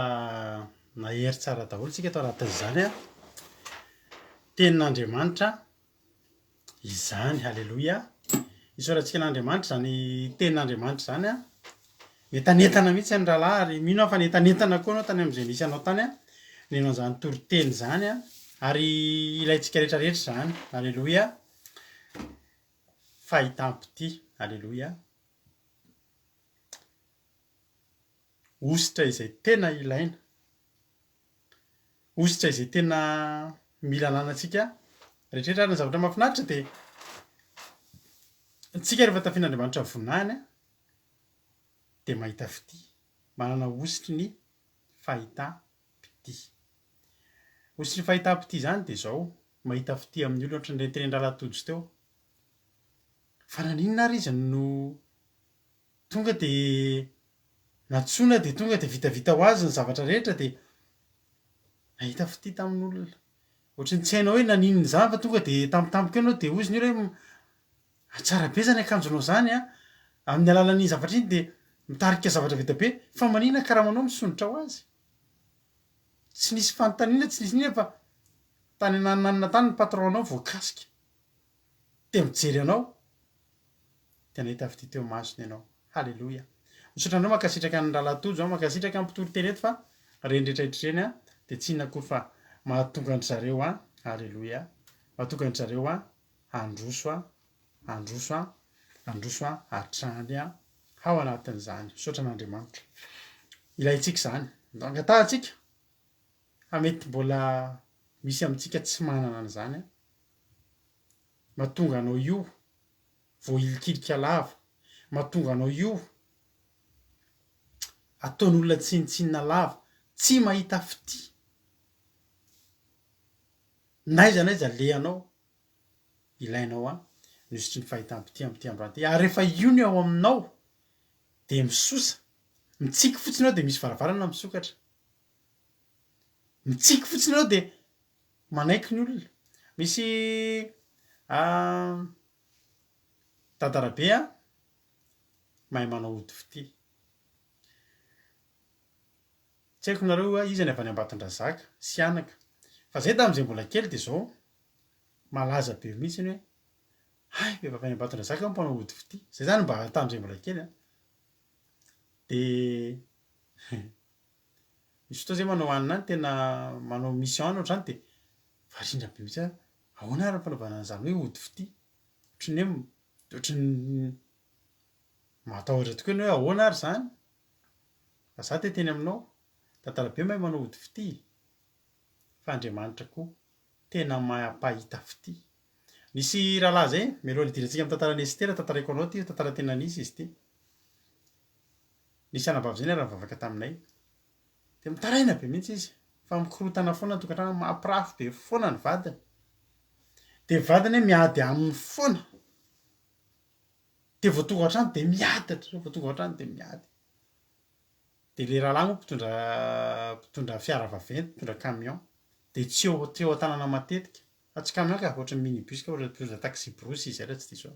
nahery tsara daholo tsika tao anatin'izany tenin'Andriamanitra izany. Alleloia. Isaorantsika n'Andriamanitra zany tenin'Andriamanitra zany netanetana mihitsy ny rahalahy, ary mino aho fa netanetana koa anao tany amin'izay nisy anao tany nenao zany toriteny zany ary ilayntsika rehetrarehetra zany. Alleloia. Fahitampiti. Alleloia. Ositra izay tena ilaina, ositra izay tena mila ananantsika rehetrarehetra. Ary ny zavatra mahafinaritra dia tsika rehefa tafian'Andriamanitra voninahiny dia mahita fity, manana ositry ny fahitampiti. Ositry ny fahitampiti zany dia izao mahita fity amin'ny olona ohatran'ny reterendralatojo teo. Fa naninona ary izy no tonga dia natsoina dia tonga dia vitavita ho azy ny zavatra rehetra dia nahita fity tamin'olona. Ohatrany tsy hainao hoe naninona izany fa tonga dia tampotampoka ianao dia ozy ny hoe tsara be zany akanjonao zany amin'ny alalan'ny zavatra iny dia mitarika zavatra vita be. Fa maninona karamanao misondrotra ho azy? Tsy nisy fanontaniana, tsy nisy nina fa tany ananina tany ny patronao voakasika dia mijery anao dia nahita fity teo masony ianao. Halleloia. Misaotra andreo mankasitraka ny rahalatojo, mankasitraka ny mpitory teny eto fa reny rehetrarehetra reny dia tsy inona koa fa mahatonga an-dry zareo Halleloia. Mahatonga an-dry zareo androso hatrany ao anatin'izany. Misaotra an'Andriamanitra. Ilayntsika izany. Angatahantsika mety mbola misy amintsika tsy manana an'izany mahatonga anao io voailikilika lava, mahatonga anao io ataon'olona tsinitsinina lava, tsy mahita fity. Naiza lehanao ilainao nisotry ny fahitampiti amin'ity androany ity. Ary rehefa io ny ao aminao dia misosa, mitsiky fotsiny ao dia misy varavarana misokatra, mitsiky fotsiny ao dia manaiky ny olona. Misy tantarabe mahay manao ody fity. Tsy haiko nareo izy any avy any Ambatondrazaka sy anaka, fa zay tamin'izay mbola kely dia izao malaza be mihitsy ny hoe vehivavy any Ambatondrazaka mpanao ody fity. Zay zany mba tamin'izay mbola kely dia misy fotoana zay manao anina any, tena manao mission any ohatrany dia varindra be mihitsy ahoana ary ny fanaovana an'izany hoe ody fity. Ohatrany matahotra tokoa ny hoe ahoana ary izany, fa za teny aminao tantara be mahay manao ody fity. Fa Andriamanitra koa tena mampahita fity. Nisy rahalahy zay mialoha hidirantsika amin'ny tantaran'i Estera, tantaraiko anao ty, tantara tena nisy izy ity. Nisy anabavy zay niara nivavaka taminay dia mitaraina be mihitsy izy fa mikorotana foana ny tokantrano, mampirafy be foana ny vadiny. Dia vadiny miady aminy foana. Dia vao tonga ao an-trano dia miadatra, vao tonga ao an-trano dia miady. Dia ilay rahalahy moa mpitondra fiara vaventy, mpitondra camion, dia tsy eo an-tanàna matetika. Fa tsy camion ka, ohatran'ny minibus ka, ohatran'ny mpitondra taxi brosy izy raha tsy diso.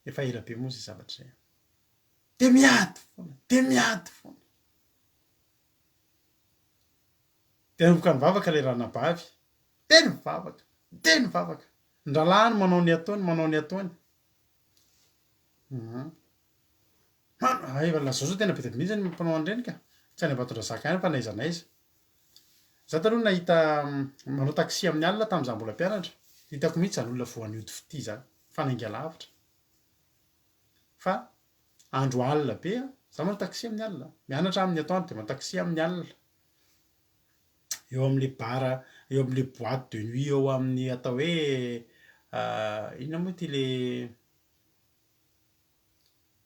Efa ela be moa izay zavatra izay. Dia miady foana. Dia nanomboka nivavaka ilay ranabavy. Dia nivavaka. Ny rahalahy manao ny ataony. Lazao tena be dia mihitsy ny mpanao an'ireny ka. Tsy any Ambatondrazaka ihany fa n'aiza. Za taloha nahita manao taxi amin'ny alina tamin'izaho mbola mpianatra. Hitako mihitsy izany olona vao haniody fity izany, fanainga lavitra. Fa andro alina be za manao taxi amin'ny alina. Mianatra amin'ny atoandro dia manao taxi amin'ny alina. Eo amin'ilay bara, eo amin'ilay boîte de nuit, eo amin'ny atao hoe inona moa ty ilay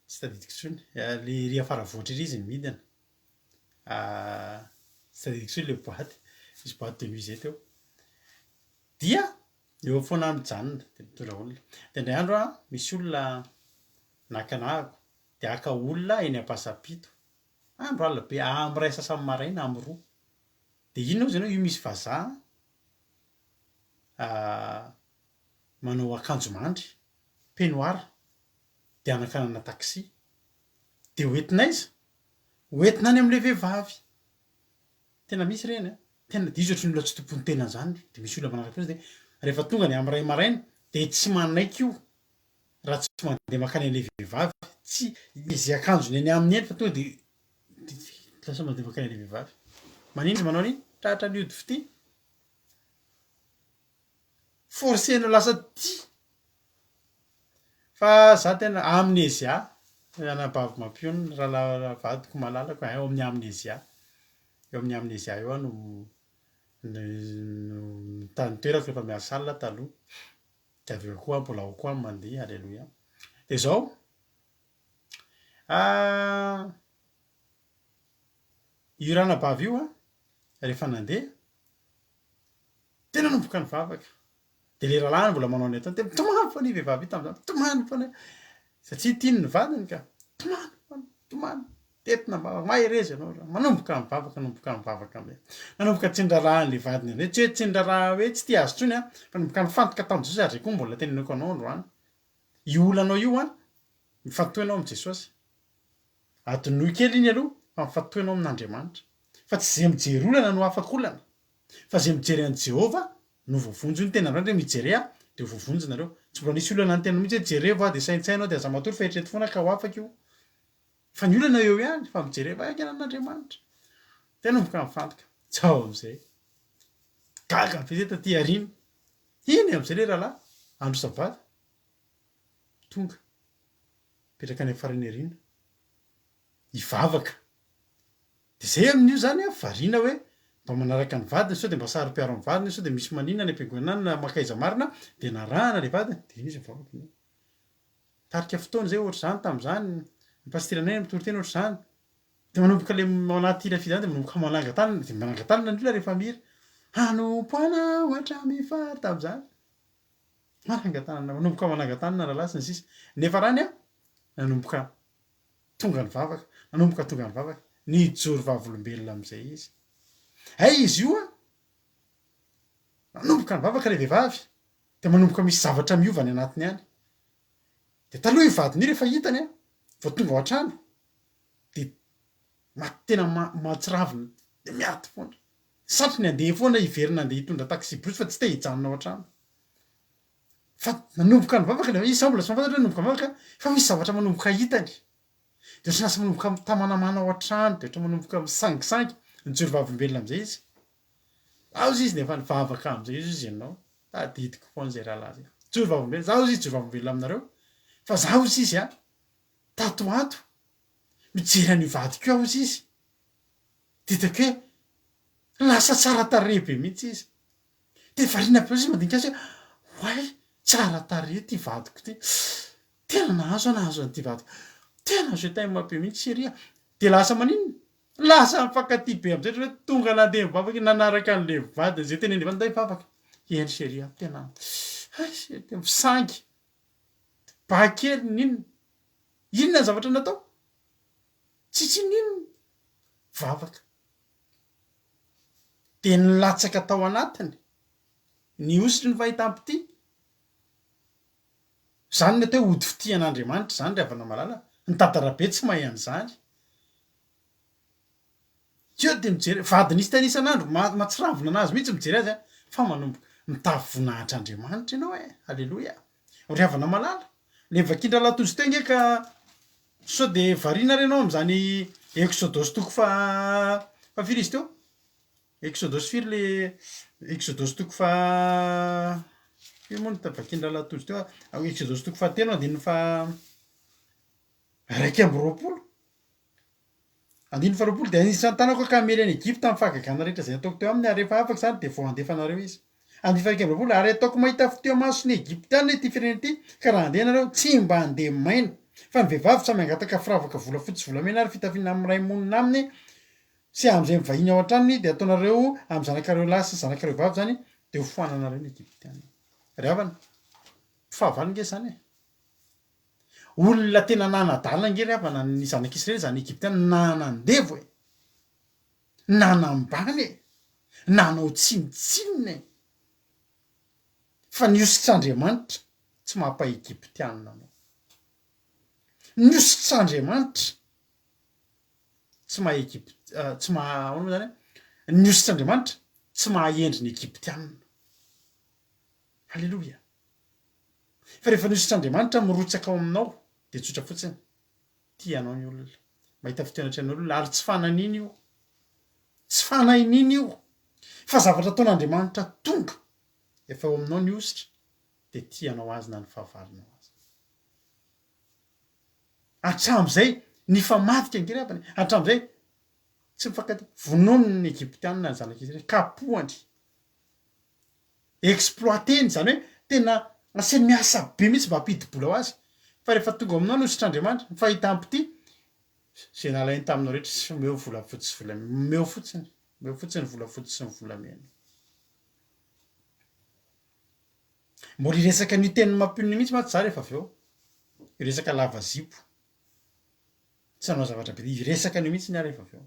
tsy tadidiko intsony, ilay ry afara voatra ery izy ny midina. Tsy tadidiko intsony ilay boîte, misy boîte de nuit zay teo. dia eo foana mijanona de mitondra olona de indray andro misy olona nakanahako de aka olona eny am-pasapito andro alina be am'ray sasany maraina am'roa de inona moa zany io misy vazaha manao akanjo mandry peignoir de anakanana taxi de hoentina iza hoentina any am'le vehivavy tena misy reny tena de izy ohatry ny olona tsy tompony tena zany de misy olona manaraka azy de rehefa tonga ny am'ray maraina de tsy manaiky io raha tsy mandeha makany an'le vehivavy tsy izy akanjony eny amin'ny eny fa tonga de lasa mandeha makany an'le vehivavy manino izy manao an'iny tratra ny ody fity forcena lasa tia fa za tena amnésia anabavy mampionona raha vadiko malalako eo amin'ny amnésia eo amin'ny amnésia eo no tany toerako rehefa miasa alina taloha de avy eo koa mbola ao koa mandeha alleloia de zao io ranabavy io rehefa nandeha tena nomboka ny vavaka de le rahalahy mbola manao any atany de mitomany foana io vehivavy io tam'zany mitomany foana satria tiany ny vadiny ka tomany tetina maherezy ianao manomboka manomboka mivavaka am'zay nanomboka tsindrarahany le vadiny am'zay tsy hoe tsindraraha hoe tsy tia azy tsony fa nomboka nifantoka tam'Jesosy ary koa mbola teneniko anao androany io olanao io mifatohanao am' Jesosy adinoy kely iny aloha fa mifatohanao amin'Andriamanitra fa tsy zay mijery olana no afaka olana fa zay mijery an' Jehova no voavonjo ny tena andro mijery de voavonjo nareo tsy mbola nisy olana ny tena mihitsy hoe jereva de saintsainao de aza matory fa eritrereto foana ka ho afaka io fa ny olana eo ihany fa mijereva aika an'Andriamanitra tena nomboka mifantoka tsao am'zay gaga am'zay taty arina iny am'zay le rahalahy andro sabata tonga petraka any farany arina ivavaka de zay amin'io zany variana hoe mba manaraka ny vadiny sao de mba saro-piaro amin'ny vadiny sao de misy manina ny am-piangonana na makaiza marina de narahana le vadiny de iny izy mivavaka iny tarika fotoana zay ohatry zany tam'zany ny pastiranay mitory-tena ohatry zany de manomboka le anaty ila fizany de manomboka manangan-tanana de manangan-tanana ny olona rehefa mira hanompoana ohatra mifary tam'zany manangan-tanana manomboka manangan-tanana rahalahy sy ny sisa nefa rany nanomboka tonga ny vavaka nanomboka tonga ny vavaka nijoro vavolombelona am'zay izy izy io manomboka ny vavaka le vehivavy de manomboka misy zavatra miova ny anatiny any de taloha ivadiny io rehefa hitany vao tonga ao an-trano de tena mahatsiravina de miady foana satrony andeha foana iverina andeha hitondra taxi brusy fa tsy te hijanona ao an-trano fa nanomboka ny vavaka le izy sa mbola tsy mahafantatra hoe nanomboka ny vavaka fa misy zavatra manomboka hitany de ohatry lasa manomboka tamanamana ao an-trano de ohatra manomboka misangisangy nijoro vavolombelona am'zay izy ao izy nefa nivavaka am'zay izy ianao tadidiko foana zay rahalahy zay joro vavolombelona zaho izy joro vavolombelona aminareo fa zaho izy izy tatoato mijery any vadiko aho izy izy ditako hoe lasa tsara tarehy be mihitsy izy de variana be izy mandinika azy hoe hoay tsara tarehy ty vadiko ty tena nahazo an'ty vadiko tena azo etaima be mihitsy seria de lasa maninona lasa mifakaty be am'zay hoe tonga nandeha mivavaka nanaraka an'le vadiny zay tena vadiny da mivavaka eny seria tena misangy bakely ninona inona ny zavatra natao tsitsy ninona vavaka de nilatsaka tao anatiny ny ositry ny fahitampity zany ny atao hoe ody fity an'Andriamanitra zany ry havana malala ny tantara-be tsy mahay an'izany eo de mijery vadiny isy tany isan'andro mahatsiravina anazy mihitsy mijery azy fa manomboka mitavy vonahitr'Andriamanitra ianao alleloia ry havana malala le vakindra latozy teo nge ka sao de variana renao am'zany exodosy toko fa firy izy teo exodosy firy le exodosy toko fa firy moa ny vakindra latozy teo exodosy toko fa telo andininy fa raiky amby roapolo andininy fa roapolo de anisan'ny tanako ka mely any Egypta amin'ny fahagagana rehetra zay ataoko teo aminy rehefa afaka zany de vao andefanareo izy andiny fa raiky amby roapolo ary ataoko mahita foteo masony Egyptiana ity firenena ity ka raha andeha nareo tsy mba andeha maina fa ny vehivavy samy angataka firavaka volafotsy volamena ary fitafiana amin'ny ray monina aminy sy am'izay mivahiny ao an-tranony de ataonareo amy zanakareo lahy sy zanakareo vavy zany dia ho foanana reo ny Egyptiana. Ry havana, fahavalo nge zany e. Olona tena nanadalina nge ry havana ny zanak'Israely zany Egyptiana nanandevo e, nanambany e, nanao tsinitsinina e. Fa niositr'Andriamanitra tsy mampa Egyptiana anao. Niositr'Andriamanitra tsy maha tsy maha ahoana moa zany e, niositr'Andriamanitra tsy mahaendry ny Egyptiana. Halleloia. Fa rehefa niositr'Andriamanitra mirotsaka ao aminao de tsotra fotsiny tianao ny olona, mahita fitoanatra ny olona ary tsy fananina io, tsy fanahiniana io, fa zavatra ataon'Andriamanitra tonga efa ao aminao ny ositra de tianao azy na ny fahavalonao azy. Hatram'izay ny famadika ngerevany, hatram'izay tsy mifankatia, vonoiny ny Egyptiana ny zanak'Israely, kapohany, exploiteny, zany hoe tena asiany miasa be mihitsy mba hampidi-bola ho azy. Fa rehefa tonga aminao ny ositr'Andriamanitra, ny fahitam-pity, zay nalainy taminao rehetra sy omeo volafotsy sy volamena, omeo fotsiny volafotsy sy ny volamena. Mbola iresaka ny teny mampionony mihitsy mantsy za rehefa avy eo, iresaka lava zipo, tsy hanao zavatra be, iresaka ny mihitsy ny rehefa avy eo.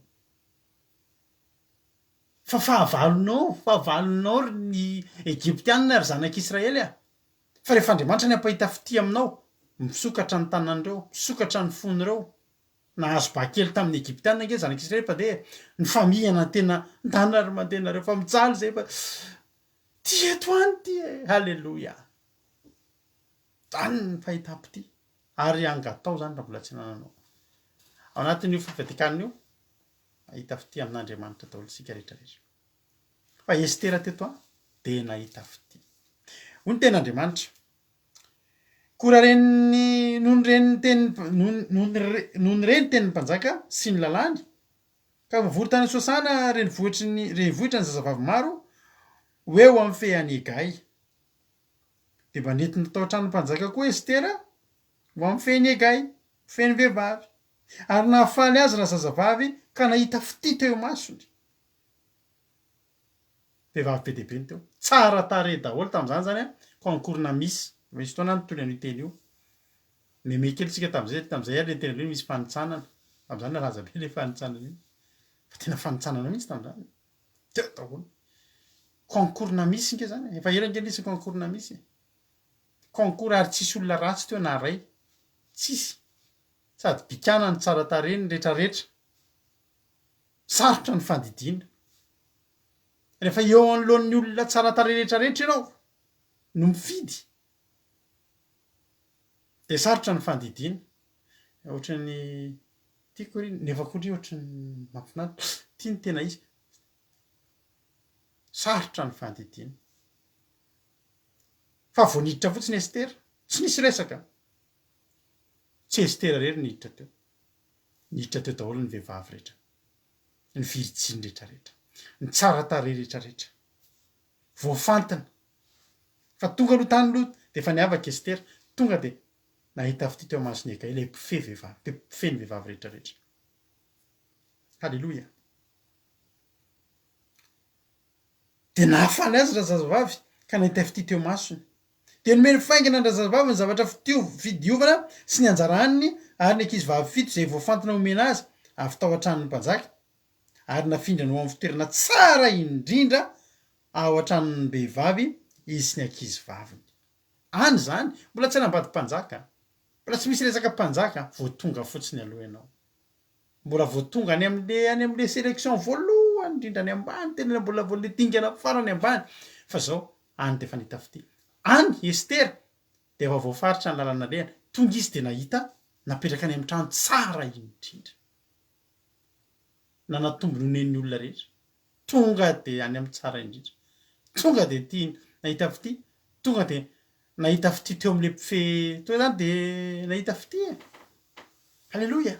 Fa fahavalonao ny Egyptiana ry zanak'Israely a. Fa rehefa Andriamanitra ny ampahita fity aminao, misokatra ny tanan'ireo, misokatra ny fon'ireo, nahazo bakely tamin'ny Egyptiana nge zanak'Israely fa de ny famihana tena ndana ry mandenareo fa mijaly zay fa ty eto any ty e, halleloia. Zany ny fahitam-pity ary angatao zany raha mbola tsy nananao. Ao anatin'io fifadikan'io ahita fity amin'Andriamanitra daholo sika rehetrarehetra. Fa Estera teto de nahita fity. Hoy ny ten'Andriamanitra, koa reny nohony reny teny nohony reny tenin'ny mpanjaka sy ny lalàny ka voavory tany Sosana renivohitra ny zazavavy maro hoe ho amin'ny fehany Egay. De mba nety natao an-tranon'ny mpanjaka koa Estera ho amin'ny fehany Egay, fehany vehivavy, ary nahafaly azy raha zazavavy ka nahita fity teo masony. Vehivavy be dehibe ny teo, tsara tarehy daholo tamin'izany zany a, concours-na misy. Misy fotoana nitony an'io teny io. Memey kely tsika tam'izay le teny hoe misy fanitsanana. Tamin'izany nalaza be le fanitsanana io. Fa tena fanitsanana mihitsy tamin'izany. Teo daholo. Concours-na misy nge zany, efa ela nge nisy concours-na misy. Concours ary tsisy olona ratsy teo na ray. Tsisy. Sady bikana ny tsara tarehy ny rehetrarehetra. Sarotra ny fandidiana. Rehefa eo anoloan'ny olona tsara tarehy rehetrarehetra ianao no mifidy de sarotra ny fandidiana. Ohatran'ny tiako ry nefa koa ry ohatran'ny mahafinaritra, tia ny tena izy. Sarotra ny fandidiana. Fa voaniditra fotsiny Estera, tsy nisy resaka. Tsy Estera rery niditra teo. Niditra teo daholo ny vehivavy rehetra, ny virjiny rehetrarehetra, ny tsara tarehy rehetrarehetra. Voafantina. Fa tonga aloha tany aloha de efa niavaka Estera, tonga de nahita fity teo masony Egay, ilay mpifehy vehivavy, mpifehy vehivavy rehetrarehetra. Halleloia. De nahafaly azy raha zazavavy ka nahita fity teo masony. De nomeny faingana ny zazavavy ny zavatra fidiovana sy ny anjara aniny ary ny ankizivavy fito zay voafantina omena azy avy tao an-tranon'ny mpanjaka ary nafindrany ho amin'ny fitoerana tsara indrindra ao an-tranon'ny vehivavy izy sy ny ankizivaviny. Any zany, mbola tsy nambady mpanjaka, mbola tsy misy resaka mpanjaka, voatonga fotsiny aloha ianao. Mbola voatonga any amin'le sélection voalohany indrindra any ambany, tena mbola voale dingana farany ambany. Fa zao any de efa nahita fity. Any Estera de efa voafaritra ny lalàna lehany, tonga izy de nahita napetraka any amin'ny trano tsara indrindra. Nanatombo nonen'ny olona rehetra. Tonga de any amin'ny tsara indrindra. Tonga de tia nahita fity, tonga de nahita fity teo amin'le mpifehy, tonga zany de nahita fity e. Halleloia.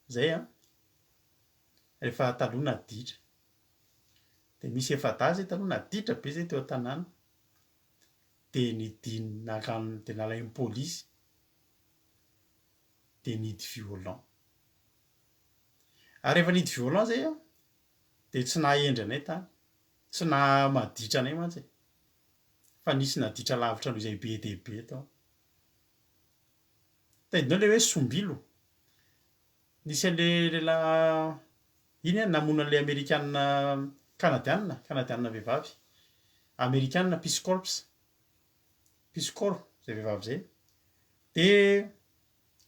Zay a. Rehefa taloha naditra. De misy efada zay taloha naditra be zay teo an-tanàna. De nidiny nakano de nalain'ny pôlisy. De nidy violent. Ary rehefa nidy violent zay a, dia tsy nahendry anay tany tsy na maditra anay mantsy fa nisy naditra lavitra noho izay be dia be tao tadinao le hoe sombilo nisy an'le lehilahy iny namona an'le amerikanina kanadianina vehivavy amerikanina Peace Corps zay vehivavy zay dia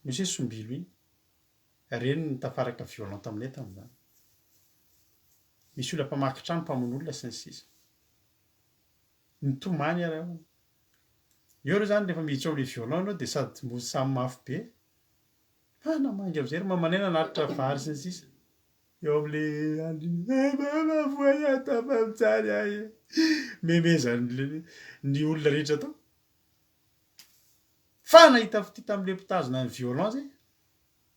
misy hoe sombilo iny reny nitafaraka violent taminay tamin'izany misy olona mpamaky trano mpamono olona sy ny sisa nitomany ary eo reo zany rehefa miditra ao le violent anao dia sady samy mafy be namangy am'izay ry mamanena naritra vary sy ny sisa eo am'le andriny ahy memeza ny olona rehetra tao fa nahita fity tam'le mpitazona ny violent zay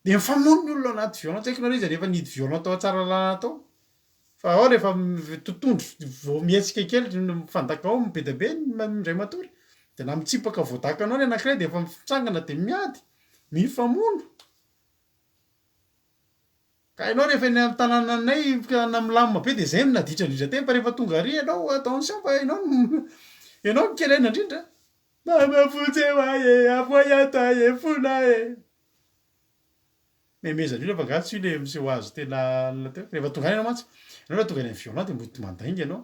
dia mifamono ny olona anaty violent tsy haiko nareo izy rehefa nidy violent tao tsara lalàna tao fa ao rehefa totondro vao mihetsika kely mifandaka ao be dia be mindray matory dia na mitsipaka voadaka anao ny anankiray dia efa mitsangana dia miady mifamono ka ianao rehefa eny amin'ny tanànanay na milamina be dia zay naditra indrindra teny fa rehefa tonga ary ianao attention fa ianao mikelaina indrindra mamafotsy ahy avoy ato ahy fona e memeza indrindra fa gatsy io le miseho azo tena teo rehefa tonga any ianao mantsy ianao rehefa tonga any amin'ny violent dia mody mandainga ianao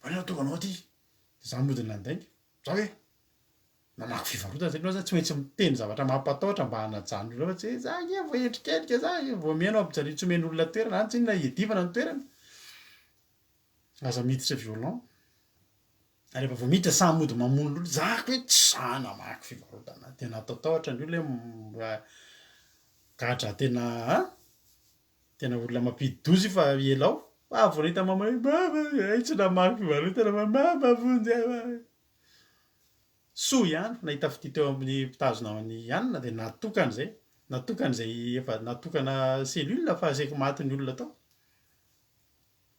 fa tonga anao aty dia za mody nandainga za hoe namaky fivarotana zay anao zany tsy maintsy miteny zavatra mampatahotra mba hanajano olona fa tsy hoe za nge vao endrikelika za vao mihainao ampijaniny tsy omeny olona toerana any tsy inona hiadivana ny toerana aza miditra violent rehefa vao miditra samy mody mamono olo zako hoe tsy za namaky fivarotana tena ataotahotra ny olona gadra tena olona mampidy-dozy fa elao vao nahita mama hoe tsy namaky fivarotana fa mamavonjy soa ihany nahita fity teo amin'ny mpitazona ny hanina dia natokan'izay efa natokana selula fa asaiko maty ny olona tao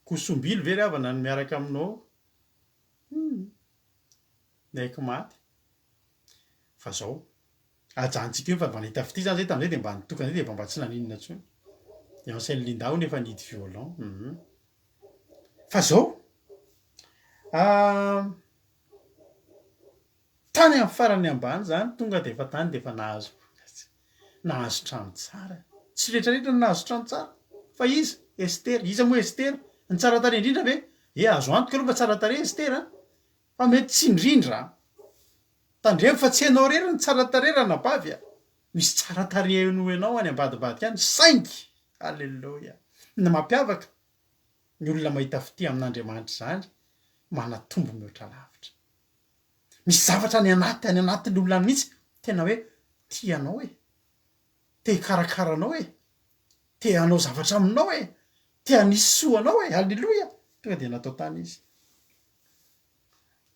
kosombilo ve ry havana ny miaraka aminao ny haiko maty fa zao ajantsika io fa mba nahita fity zany zay tamin'izay dia mba nitokana zay dia mba tsy naninona intsony Ansel Lindao nefa nidy violent fa zao tany amin'ny farany ambany zany tonga dia efa tany dia efa nahazo trano tsara tsy rehetrarehetra nahazo trano tsara fa iza Estera iza moa Estera ny tsara tare indrindra ve azo antoka aloha fa tsara tare Estera fa mety tsy indrindra tandremo fa tsy hainao rery ny tsara tare raha nabavy misy tsara tare no ianao any ambadibadika any saingy alleloia na mampiavaka ny olona mahita fity amin'Andriamanitra zany manatombo mihoatra lavitra misy zavatra any anatin'ny olona mihitsy tena hoe tianao te karakaranao te hanao zavatra aminao te hanisy soanao alleloia tonga dia natao tany izy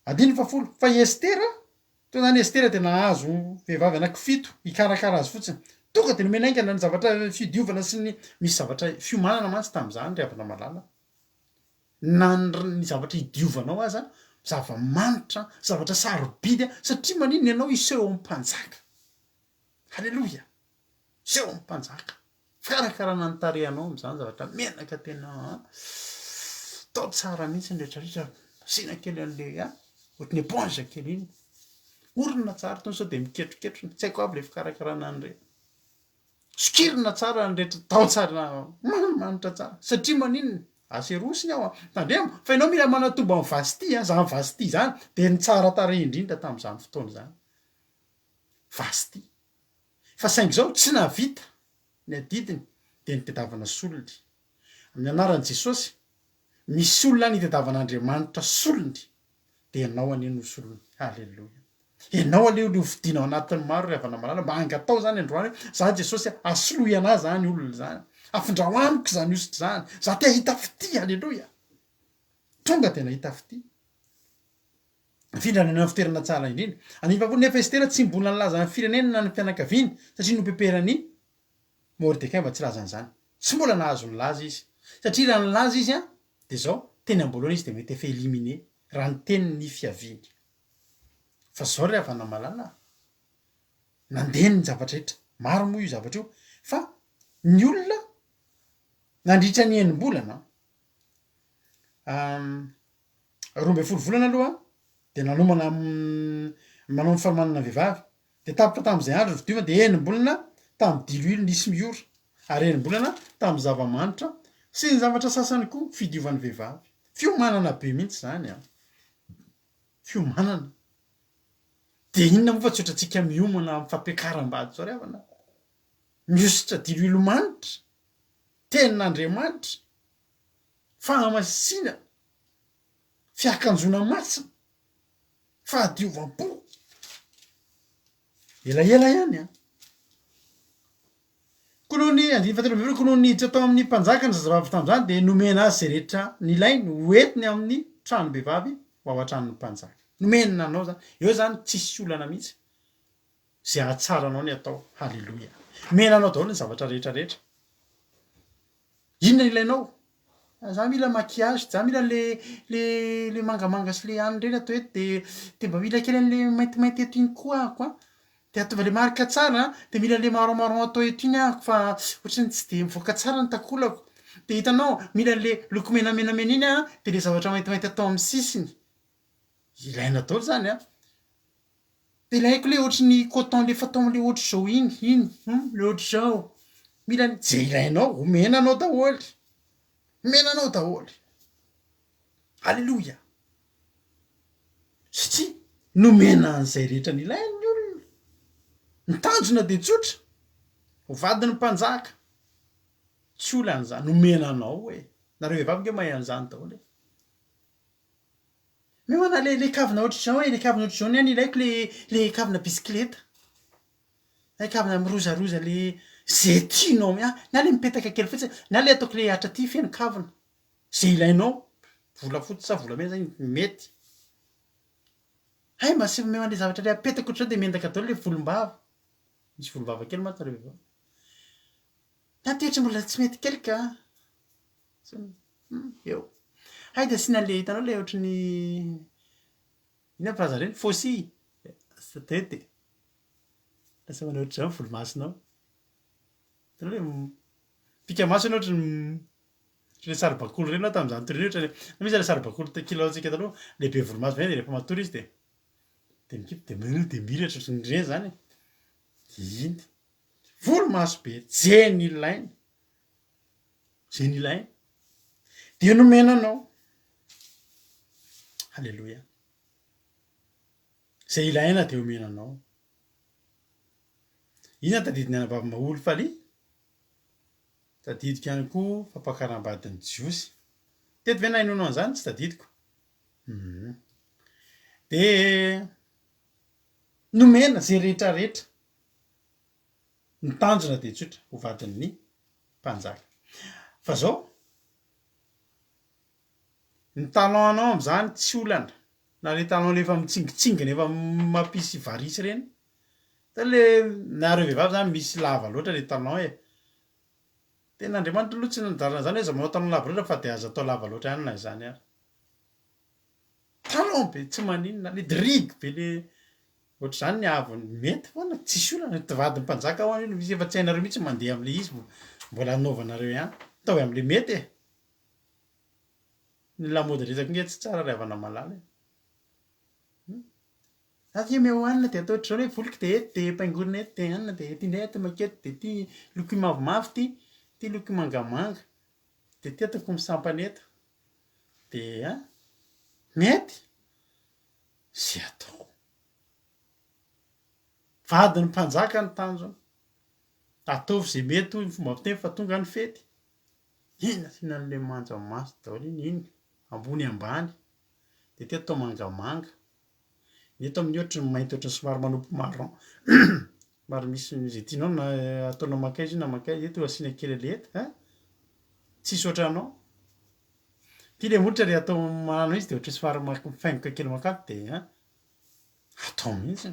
adiny fa Estera tonga ny Estera dia nahazo vehivavy anankifito hikarakara azy fotsiny tonga dia nomena aingana ny zavatra fidiovana sy ny misy zavatra fiomanana mantsy tamin'izany ry havana malala ny zavatra hidiovanao aza zava-manitra zavatra sarobidy satria manino ianao iseho amin'ny mpanjaka halleloia iseho amin'ny mpanjaka fikarakarana ny tarehanao amin'izany zavatra menaka tena tao tsara mihitsy ny rehetrarehetra sina kely an'le ohatran'ny éponge kely iny orina tsara tony sao dia miketroketrona tsy haiko avy le fikarakarana an'ireny sokirina tsara ny rehetra tao tsara manitra tsara satria maninona aserosiny aho tandremo fa ianao mila manatombo amin'ny vasity zany vasity zany dia ny tsara tare indrindra tamin'izany fotoana zany vasity fa saingy zao tsy navita ny adidiny dia nitadiavana solony amin'ny anaran'i Jesosy misy olona nitadiavan'Andriamanitra solony dia ianao aneno solony halleloia ianao aleo le hovidinao anatin'ny maro ry havana malala mba angatao zany androany hoe za Jesosy asoloy anazy zany olona zany afindrahoaniko zany ositra zany za te hahita fity halleloia tonga dia nahita fity mifindra ny fitoerana tsara indrindra anifa nefa Estera tsy mbola nilaza ny firenena na ny fianakaviany satria nopeperany Mordecai mba tsy lazan'izany tsy mbola nahazo nilaza izy satria raha nilaza izy dia zao teny am-boalohany izy dia mety efa éliminer raha ny teny ny fiaviany fa zao ry havana malala nandeny ny zavatra rehetra maro moa io zavatra io fa ny olona nandritra ny enim-bolana roa amby folo volana aloha de nanomana manao ny fanomanana vehivavy de tapitra tam'izay andro ny fidiovana de enim-bolana tamy diloilo nisy miora ary enim-bolana tamy zava-manitra sy ny zavatra sasany koa fidiovan'ny vehivavy fiomanana be mihitsy zany a fiomanana de inona moa fa tsy ohatra tsika miomana amy fampiakaram-bady zao riavana miositra diloilo manitra tenin'Andriamanitra fahamasina fiakanjona masina fahadiovam-po elaela ihany a koa noho ny andiny fahatelo koa noho niditra tao amin'ny mpanjaka ny zazavavy tam'izany de nomena azy zay rehetra nilainy hoentiny amin'ny tranom-behivavy ho ao an-tranon'ny mpanjaka nomenina anao zany eo zany tsisy olana mihitsy zay ahatsaranao ny atao halleloia menanao daholo ny zavatra rehetra rehetra inona ilainao za mila maquillage za mila le mangamanga sy le any reny atao eto de mba mila kely an'le maintimainty eto iny koa ahako a de atova le marika tsara de mila le maromaron atao eto iny ahako fa ohatrany tsy de mivoaka tsara ny takolako de hitanao mila le loko menamenamena iny a de le zavatra maintimainty atao amin'ny sisiny ilaina daholo zany a de ilaiko le ohatry ny coton le fatao le ohatry zao iny le ohatry zao mila je ilainao omenanao daholy menanao daholy alleloia satria nomena an'izay rehetra ny ilainy ny olona nitanjona de tsotra ho vadiny mpanjaka tsy olan'izany nomenanao hoe nareo vehivavy nge mahay an'izany daholo mehona le kavina ohatry zao le kavina ohatry zao ny ilaiko le kavina bisikleta le kavina mirozaroza le zay tianao na le mipetaka kely fotsiny na le ataoko le atraty feno kavina zay ilainao vola fotsy sa volamena zany mety hay mba sy mehona le zavatra le apetaka ohatry zao de mendaka daholo le volombava misy volombava kely mantsy nareo vehivavy na toetra mbola tsy mety kely ka eo hay de asina le hitanao le ohatry ny ina mpiraza reny fosy tety lasa manao ohatry zao volomasonao hitanao hoe pika maso ana ohatry le saribakolo reny ao tam'izany tory reny ohatry misy le saribakolo kilaotsika taloha lehibe volomaso de rehefa matory izy de mikipy de miratra ohatry ny reny zany de iny volomaso be jeny ilainy zeny ilainy de nomenanao halleloia zay ilaina de omenanao ina tadidiny anabavy maholy faly tadidiko ihany koa fampakaram-badiny jiosy teto ve nainonao an'izany tsy tadidiko de nomena zay rehetra rehetra nitanjona de tsotra ho vadin'ny mpanjaka fa zao ny talon anao am'izany tsy olana na le talon le efa mitsingitsingina efa mampisy varisy reny da le nareo vehivavy zany misy lava loatra le talon ten'Andriamanitra aloha tsy nanjarana zany hoe za manao talon lava loatra fa de aza atao lava loatra ihany na izany ary talon be tsy maninona le drigy be le ohatry zany ny avony mety foana tsisy olana ty vadiny mpanjaka ao any misy efa tsy hainareo mihitsy mandeha am'le izy mbola anaovanareo ihany atao am'le mety ny lamody resaka nge tsy tsara riavana malala aty meo anina de atao ohatry zao hoe voliko de eto de paingorina eto de anina de ty ndray ty maketo de ty loko mavomavo ty loko mangamanga de ty ataoko misampana eto de mety zay atao vadiny mpanjaka ny tanjona ataovy zay mety hoy ny fomba fiteny fa tonga ny fety ina fihinan'le manja maso daholo iny ambony ambany de ty atao mangamanga eto amin'ny ohatry ny mainty ohatry ny somary manompo marron maro misy zay tianao na ataonao makaizy io na makaizy eto asiana kely le eto tsisy ohatranao ty le molitra le atao manano izy de ohatry ny somary mifaingoka kely makaky de atao mihitsy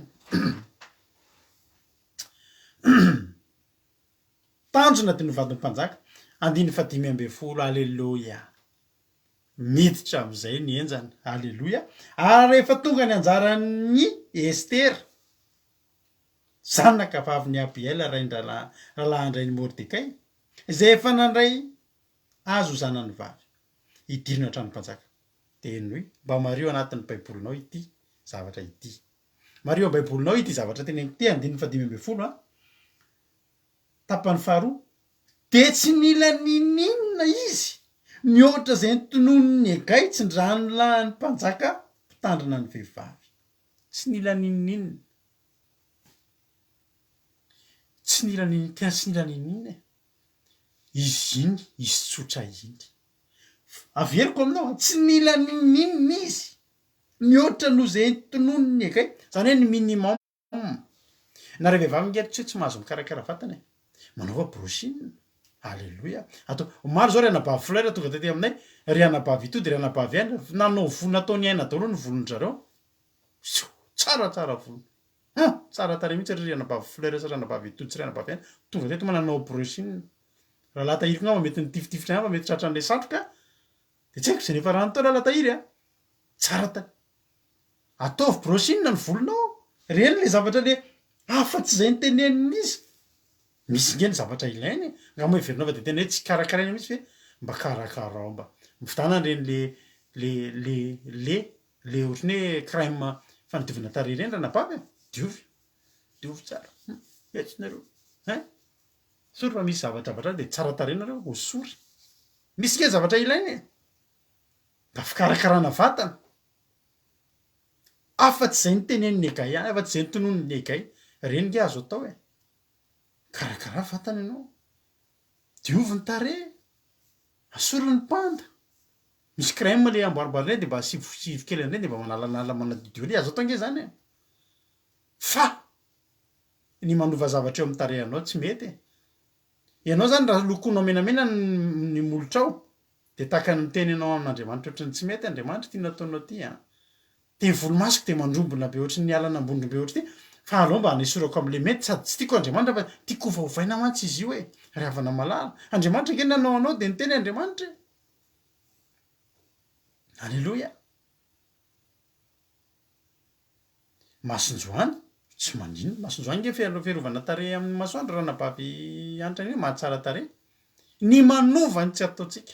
tanjona de novadiny mpanjaka andiny fa 5 alleloia miditra am'izay ny enjana alleloia ary rehefa tonga ny anjaran'ny Estera zanaka vaviny Abiela rahalahandray ny Mordekay zay efa nandray azo zanany vavy idirina hatranompanjaka. Dia eny hoe mba mario anatin'ny baibolinao ity zavatra ity. Mario baibolinao ity zavatra teny ity 5:5 tapany faharoa dia tsy mila nininona izy mihoatra izay notononony agaitsin-drano lahany mpanjaka mpitandrina ny vehivavy. Tsy nila nininona. Tsy nila nininona, tena tsy nila nininona. Izy iny, izy tsotra iny. Averiko aminao, tsy mila nininona izy mihoatra noho izay notononony agay. Zany hoe ny minimum. Na ray vehivavy ngery tsy mahazo mikarakara vatana. Manaova brushing. Alléluia. Atao maro zao ry anabavy fleur tonga taty aminay, ry anabavy ito dia ry anabavy ihany nanao volo nataony aina daholo ny volon-jareo. Tsara volo. Tsara tarehy mihitsy ry anabavy fleur sy ry anabavy ito tsy ry anabavy ihany. Tonga teto mananao brushing. Raha latahiry ngamba mety nitifitifitrana ngamba mety tratran'ilay satroka. Dia tsy haiko izay nefa raha natao latahiry tsara tany. Ataovy brushing ny volonao. Reny le zavatra le afa-tsy izay notenenina izy. Misy nge ny zavatra ilainy. Ngamba heverinao fa dia tena hoe tsy karakaraina mihitsy hoe mba karakarao mba. Mivitana ireny le ohatry hoe crème fanadiovana tarehy ireny ranabavy. Diovy tsara. Etsy nareo. Sory fa misy zavatra dia tsara tarehy nareo hosory. Misy nge zavatra ilainy. Mba fikarakarana vatana. Afa-tsy izay noteneniny egay ihany, afa-tsy izay notononony egay. Reny nge azo atao karakara vatana ianao. Diovy ny tarehy. Asory ny panda. Misy crème le amboarimboarina dia mba asivo kely an'ireny dia mba manalanala manadio azo atao nge zany. Fa ny manova zavatra eo amin'ny tarehinao tsy mety. Ianao zany raha lokonao menamena ny molotrao dia tahaka ny mitenenao amin'Andriamanitra ohatrany tsy mety Andriamanitra ity nataonao ity. Dia volomasoko dia mandrombona be ohatry ny alana ambondro be ohatry ity. Fa aleo mba hanesorako amin'ilay mety sady tsy tiako Andriamanitra fa tiako ovaovaina mantsy izy io ry havana malala. Andriamanitra nge nanao anao dia niteny Andriamanitra. Alléluia. Masonjoany tsy maninona. Masonjoany nge fiarovana tarehy amin'ny masoandro ranabavy anitra ny mahatsara tarehy. Ny manova ny tsy ataontsika.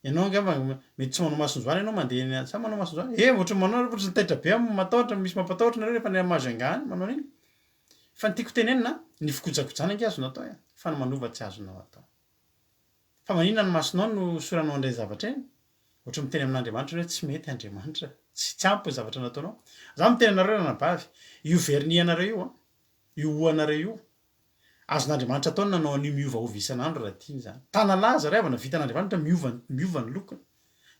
Ianao angamba mety tsy manao masonjoany ianao mandeha sa manao masonjoany. Ohatry manao ohatry nitaitra be matahotra misy mampatahotra nareo rehefa ny amazoengany manao an'iny. Fa ny tiako tenenina ny fikojakojana nge azonao atao fa ny manova tsy azonao atao. Fa maninona ny masonao no soranao andray zavatra eny? Ohatry miteny amin'Andriamanitra hoe tsy mety Andriamanitra. Tsy ampy ny zavatra nataonao. Za miteny anareo ranabavy, io vernis anareo io ho anareo io. Azon'Andriamanitra atao nanao an'io miovaova isan'andro raha tiany zany. Tanalaza ray avana vitan'Andriamanitra miova ny lokony.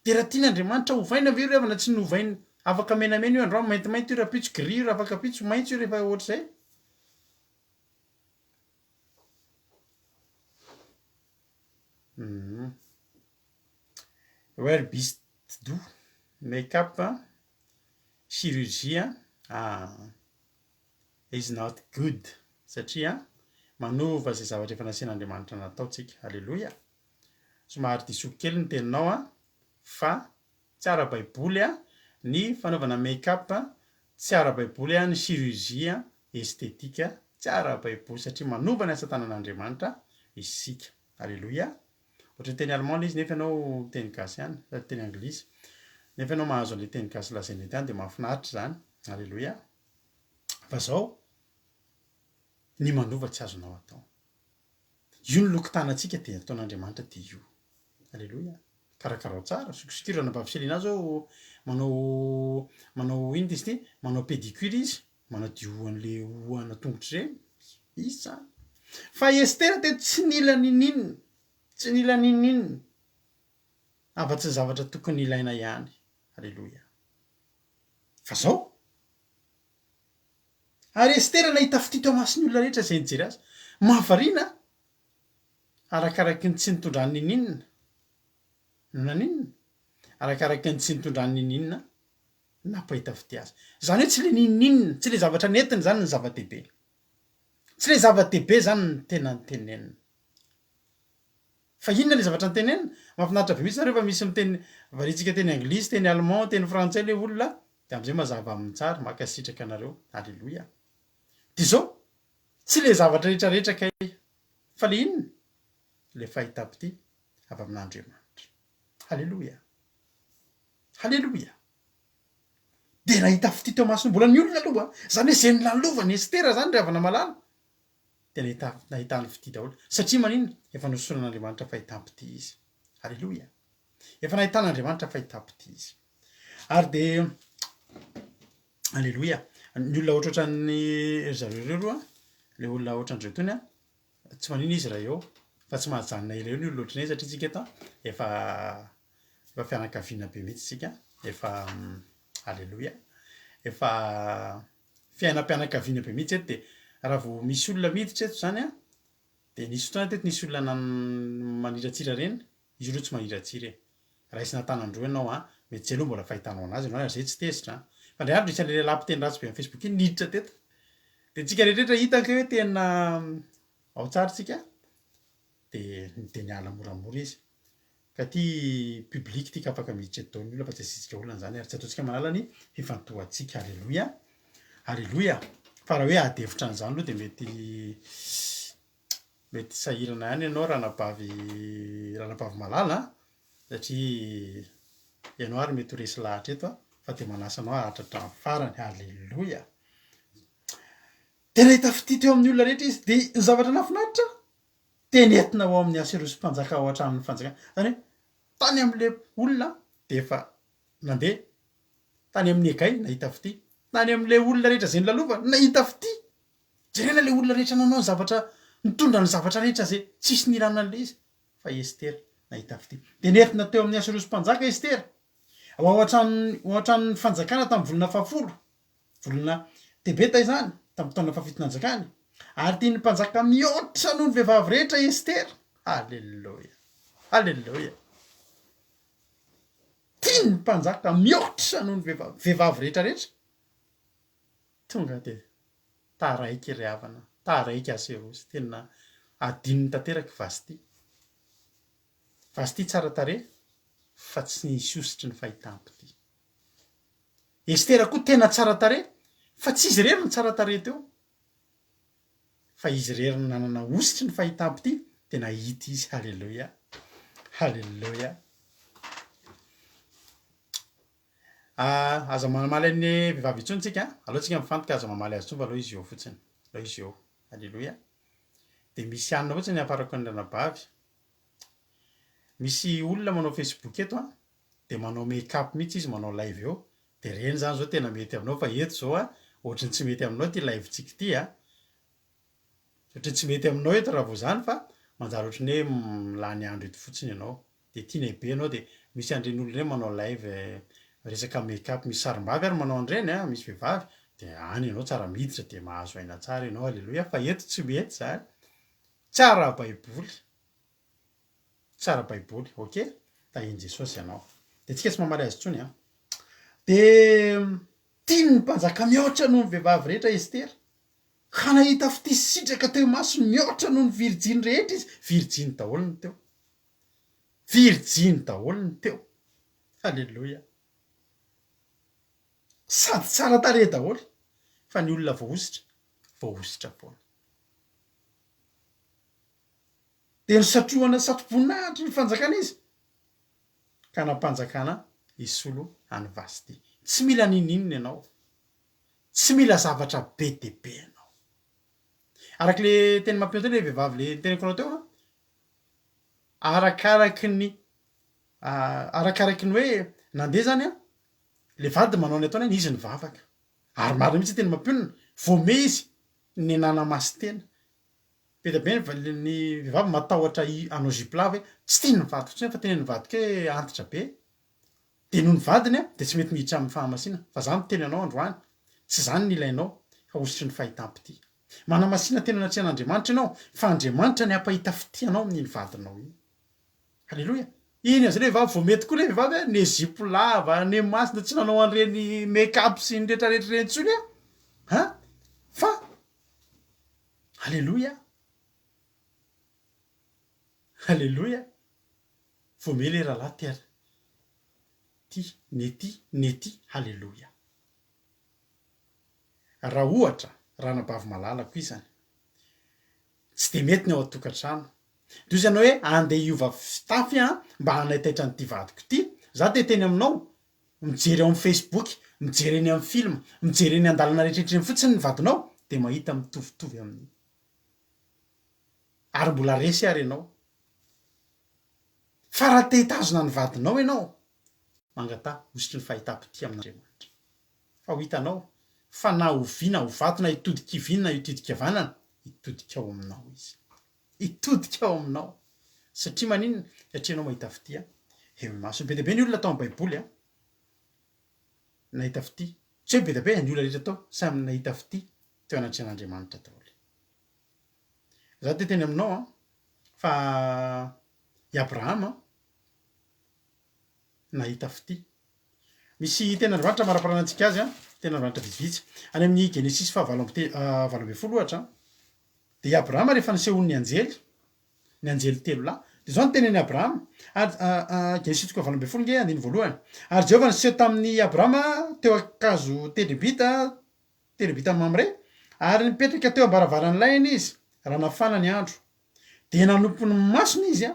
Dia raha tian'Andriamanitra hovaina ve io ray avana tsy novaina afaka menamena io andro maintimainty io raha pitso gris io raha afaka pitso maitso io rehefa ohatr'izay. Well beast do make-up chirurgie is not good satria manova izay zavatra efa nasian'Andriamanitra nataontsika. Alléluia. Somary diso kely ny teninao fa tsy ara-baiboly ny fanaovana make-up, tsy ara-baiboly ny chirurgie estetika, tsy ara-baiboly satria manova ny asa tanan'Andriamanitra isika. Alléluia. Ohatry ny teny allemand izy nefa ianao teny gasy ihany, teny anglisy. Nefa ianao mahazo an'ilay teny gasy lazaina eto ihany dia mahafinaritra zany. Alléluia. Fa zao ny manova tsy azonao atao. Io ny loko tanantsika dia ataon'Andriamanitra dia io. Alléluia. Karakarao tsara. Sikosikory ranabavy Selina zao manao ino izy ity? Manao pédicure izy, manadio an'ilay hohana tongotra ireny. Izy zany. Fa Estera teto tsy nila nininona. Tsy nila nininona. Afa-tsy ny zavatra tokony ilaina ihany. Alléluia. Fa zao ary Estera nahita fitito masiny olona rehetra izay nijery azy. Mahavariana arakaraky ny tsy nitondrany nininona. Naninona? Arakaraky ny tsy nitondrany nininona napahita fity azy. Zany hoe tsy le nininona, tsy le zavatra netiny zany ny zava-dehibe. Tsy le zava-dehibe zany ny tena nitenenina. Fa inona le zavatra nitenenina? Mahafinaritra be mihitsy rehefa misy miteny varintsika teny anglisy, teny allemand, teny frantsay le olona dia amin'izay mazava amin'ny tsara makasitraka anareo. Alléluia. Dia izao tsy le zavatra rehetrarehetra kay fa le inona? Le fahita-pity avy amin'Andriamanitra. Halleloia. Halleloia. De nahita fity teo masony mbola ny olona aloha zany hoe zay nylalovany Estera zany ry havana malala de nahitany fity daholo satria manino efa nosoran'Andriamanitra fahitam-pity izy. Halleloia. Efa nahitan'Andriamanitra fahitam-pity izy. Ary de halleloia. Ny olona ohatrohatran'ny zareo reo aloha le olona ohatran'ireo tony tsy manino izy raha eo fa tsy mahajanona ela eo ny olona ohatran'izay satria tsika eto efa fianakaviana be mihitsy tsika efa halleloia efa fiainam-pianakaviana be mihitsy eto de raha vao misy olona miditra eto zany de nisy fotoana teto nisy olona maniratsira reny izy ireo tsy maniratsira raha isy natanandreo ianao mety tsy aloha mbola fahitanao anazy ianao zay tsy tezitra fa ndray andro isy an'le lehilahy mpiteny ratsy be amin'ny Facebook iny niditra teto de tsika rehetrarehetra hitaka hoe tena ao tsara tsika de miteny ala moramora izy ka ty public tika afaka miditra eto ny olona fa tsy asitsika olona zany ary tsy ataontsika manala ny fifantohantsika. Halleloia. Halleloia. Fa raha hoe adevitra an'izany aloha de mety sahirana ihany ianao ranabavy malala satria ianao ary mety ho resy lahatra eto fa de manasa anao ahatra hatramin'ny farany. Halleloia. Tena hita fity teo amin'ny olona rehetra izy de ny zavatra nafinaritra teny entina ao amin'ny aserosy mpanjaka ao hatramin'ny fanjakana zany hoe tany amin'le olona de efa nandeha tany amin'ny egay nahita fity tany amin'le olona rehetra zay nilalova nahita fity jerena le olona rehetra nanao ny zavatra nitondra ny zavatra rehetra zay tsisy nirana an'le izy fa Estera nahita fity de nentina teo amin'ny aserosy mpanjaka Estera ohatran'ny fanjakana tamin'ny volana 7 volana tebeta izany tamin'ny taona fahafitonanjakany ary tiany mpanjaka mihoatra noho ny vehivavy rehetra Estera. Halleloia. Halleloia. Tiany mpanjaka mihoatra noho ny vehivavy rehetrarehetra tonga de taraiky ry havana taraiky aserosy tena adinony tanteraky Vasty tsara tarehy fa tsy nisy ositry ny fahitam-pity. Estera koa tena tsara tarehy fa tsy izy rery ny tsara tarehy teo fa izy rery ny nanana ositry ny fahitam-pity tena hita izy. Halleloia. Halleloia. Aza mamaly ny vehivavy intsony tsika aloha tsika mifantoka aza mamaly azy tsony fa aloha izy eo fotsiny aloha izy eo. Halleloia. De misy anina fotsiny afarako ny ranabavy misy olona manao Facebook eto de manao make-up mihitsy izy manao live eo de reny zany zao tena mety aminao fa eto zao ohatrany tsy mety aminao ty live tsika ty ohatrany tsy mety aminao eto raha vao zany fa manjary ohatrany hoe milany andro eto fotsiny ianao de tiana be ianao de misy andreny olona reny manao live resaka make-up misy sarim-bavy ary manao andreny misy vehivavy de any ianao tsara miditra de mahazo aina tsara ianao. Halleloia. Fa eto tsy mety zany tsara baiboly tsara baiboly. Okay. Tahiny Jesosy ianao de tsika tsy mamaly azy tsony de tiany mpanjaka mihoatra noho ny vehivavy rehetra Estera ka nahita fity sitraka teo masony mihoatra noho ny virjiny rehetra izy virjiny daholo ny teo virjiny daholo ny teo. Halleloia. Sady tsara tarehy daholo fa ny olona voahositra foana de ny satrohana satroboninahitra ny fanjakana izy ka nampanjakana isolo any Vasty. Tsy mila nininina ianao tsy mila zavatra be de be ianao arak'le teny mampiantony le vehivavy le teneko anao teo arakaraky ny hoe nandeha zany le vady manao ny ataony izy ny vavaka ary marina mihitsy teny mampionina vome izy ny nanamasy tena be da be ny vehivavy matahotra anao ziplava tsy tiany ny vady fotsiny fa teny ny vadika hoe antitra be de noho ny vadiny de tsy mety miditra amin'ny fahamasina fa zany teny anao androany tsy zany ny ilainao fa ositry ny fahitam-pity manamasina tena anaty an'Andriamanitra ianao fa Andriamanitra ny ampahita fity anao amin'iny vadinao iny. Halleloia. Iny azay le vehivavy vao mety koa le vehivavy ny zipo lava ny masina tsy nanao an'ireny make-up sy ny rehetrarehetra reny tsony fa halleloia. Halleloia. Vome le rahalahy tiara nety. Halleloia. Raha ohatra ranabavy malalako izany tsy de mety ny ao an-tokantrano de izy anao hoe andeha hiova fitafy mba hanaitaitra nyity vadiko ty za te teny aminao mijery eo amin'ny Facebook mijery eny amin'ny film mijery eny an-dalana rehetrarehetra fotsiny ny vadinao de mahita mitovitovy amin'ny ary mbola resy ary ianao fa raha te hitazona ny vadinao ianao mangata hositry ny fahitapity amin'Andriamanitra fa ho hitanao fa na oviana ho vato na hitodika iviny na hitodika havanana hitodika ao aminao izy hitodika ao aminao satria maninona satria anao mahita fitia eo maso be deabe ny olona atao amin'ny baiboly nahita fity tsy hoe be deabe ny olona rehetra atao samy nahita fity teo anatrehan'Andriamanitra daholo za te teny aminao fa i Abrahama nahita fity misy tena Andriamanitra maraparana antsika azy tena Andriamanitra vitsivitsy any amin'ny Genesis 7:20 ohatra de i Abrahama rehefa nisehony ny anjely telo lahy de zao ny tenen'ny Abrahama Genesis 7:20 nge andiny voalohany ary Jehovah niseho tamin'ny Abrahama teo akazo telebita Mamre ary nipetraka teo ambaravarany lainy izy raha nafana ny andro de nanompony masony izy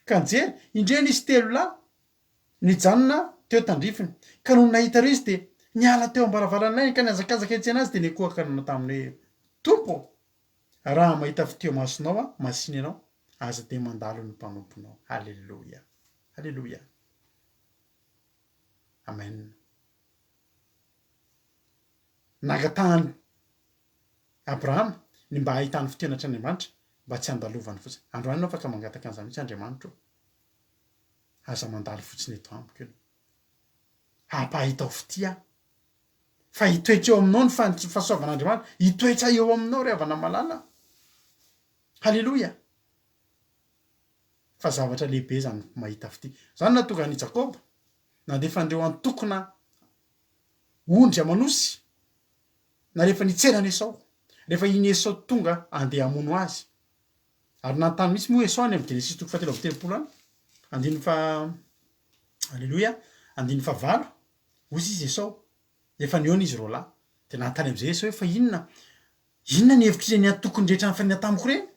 ka nijery indreny izy telo lahy nijanona teo tandrifiny ka no nahita reo izy de niala teo ambaravarany lainy ka niazakazaka etsy anazy de nikoaka taminy hoe tompo raha mahita fiteo masonao masiny anao aza de mandalo ny mpanomponao. Halleluja, halleluja, amen. Nagatahany Abrahama ny mba ahitany fiteona tr'Andriamanitra mba tsy handalovany fotsiny androany anao afaka mangataka an'izany mihitsy Andriamanitra aza mandalo fotsiny eto amiko io hampahitao fitia fa hitoetra eo aminao ny fahasoavan'Andriamanitra hitoetra eo aminao ry havana malala. Halleluja, fa zavatra lehibe zany mahita fitia zany natonga ny Jakoba nandefandreo antokona ondry amanosy na rehefa nitserany Esau rehefa iny Esau tonga andeha hamono azy ary nantany misy moa Esau any amin'ny Genesis 7:30 any andiny fa halleluja andiny fa 8 ozy izy Esau efa niona izy ro lahy de nantany am'izay Esau fa inona ny hevitry ny antokony rehetra ny fanina tamiko reny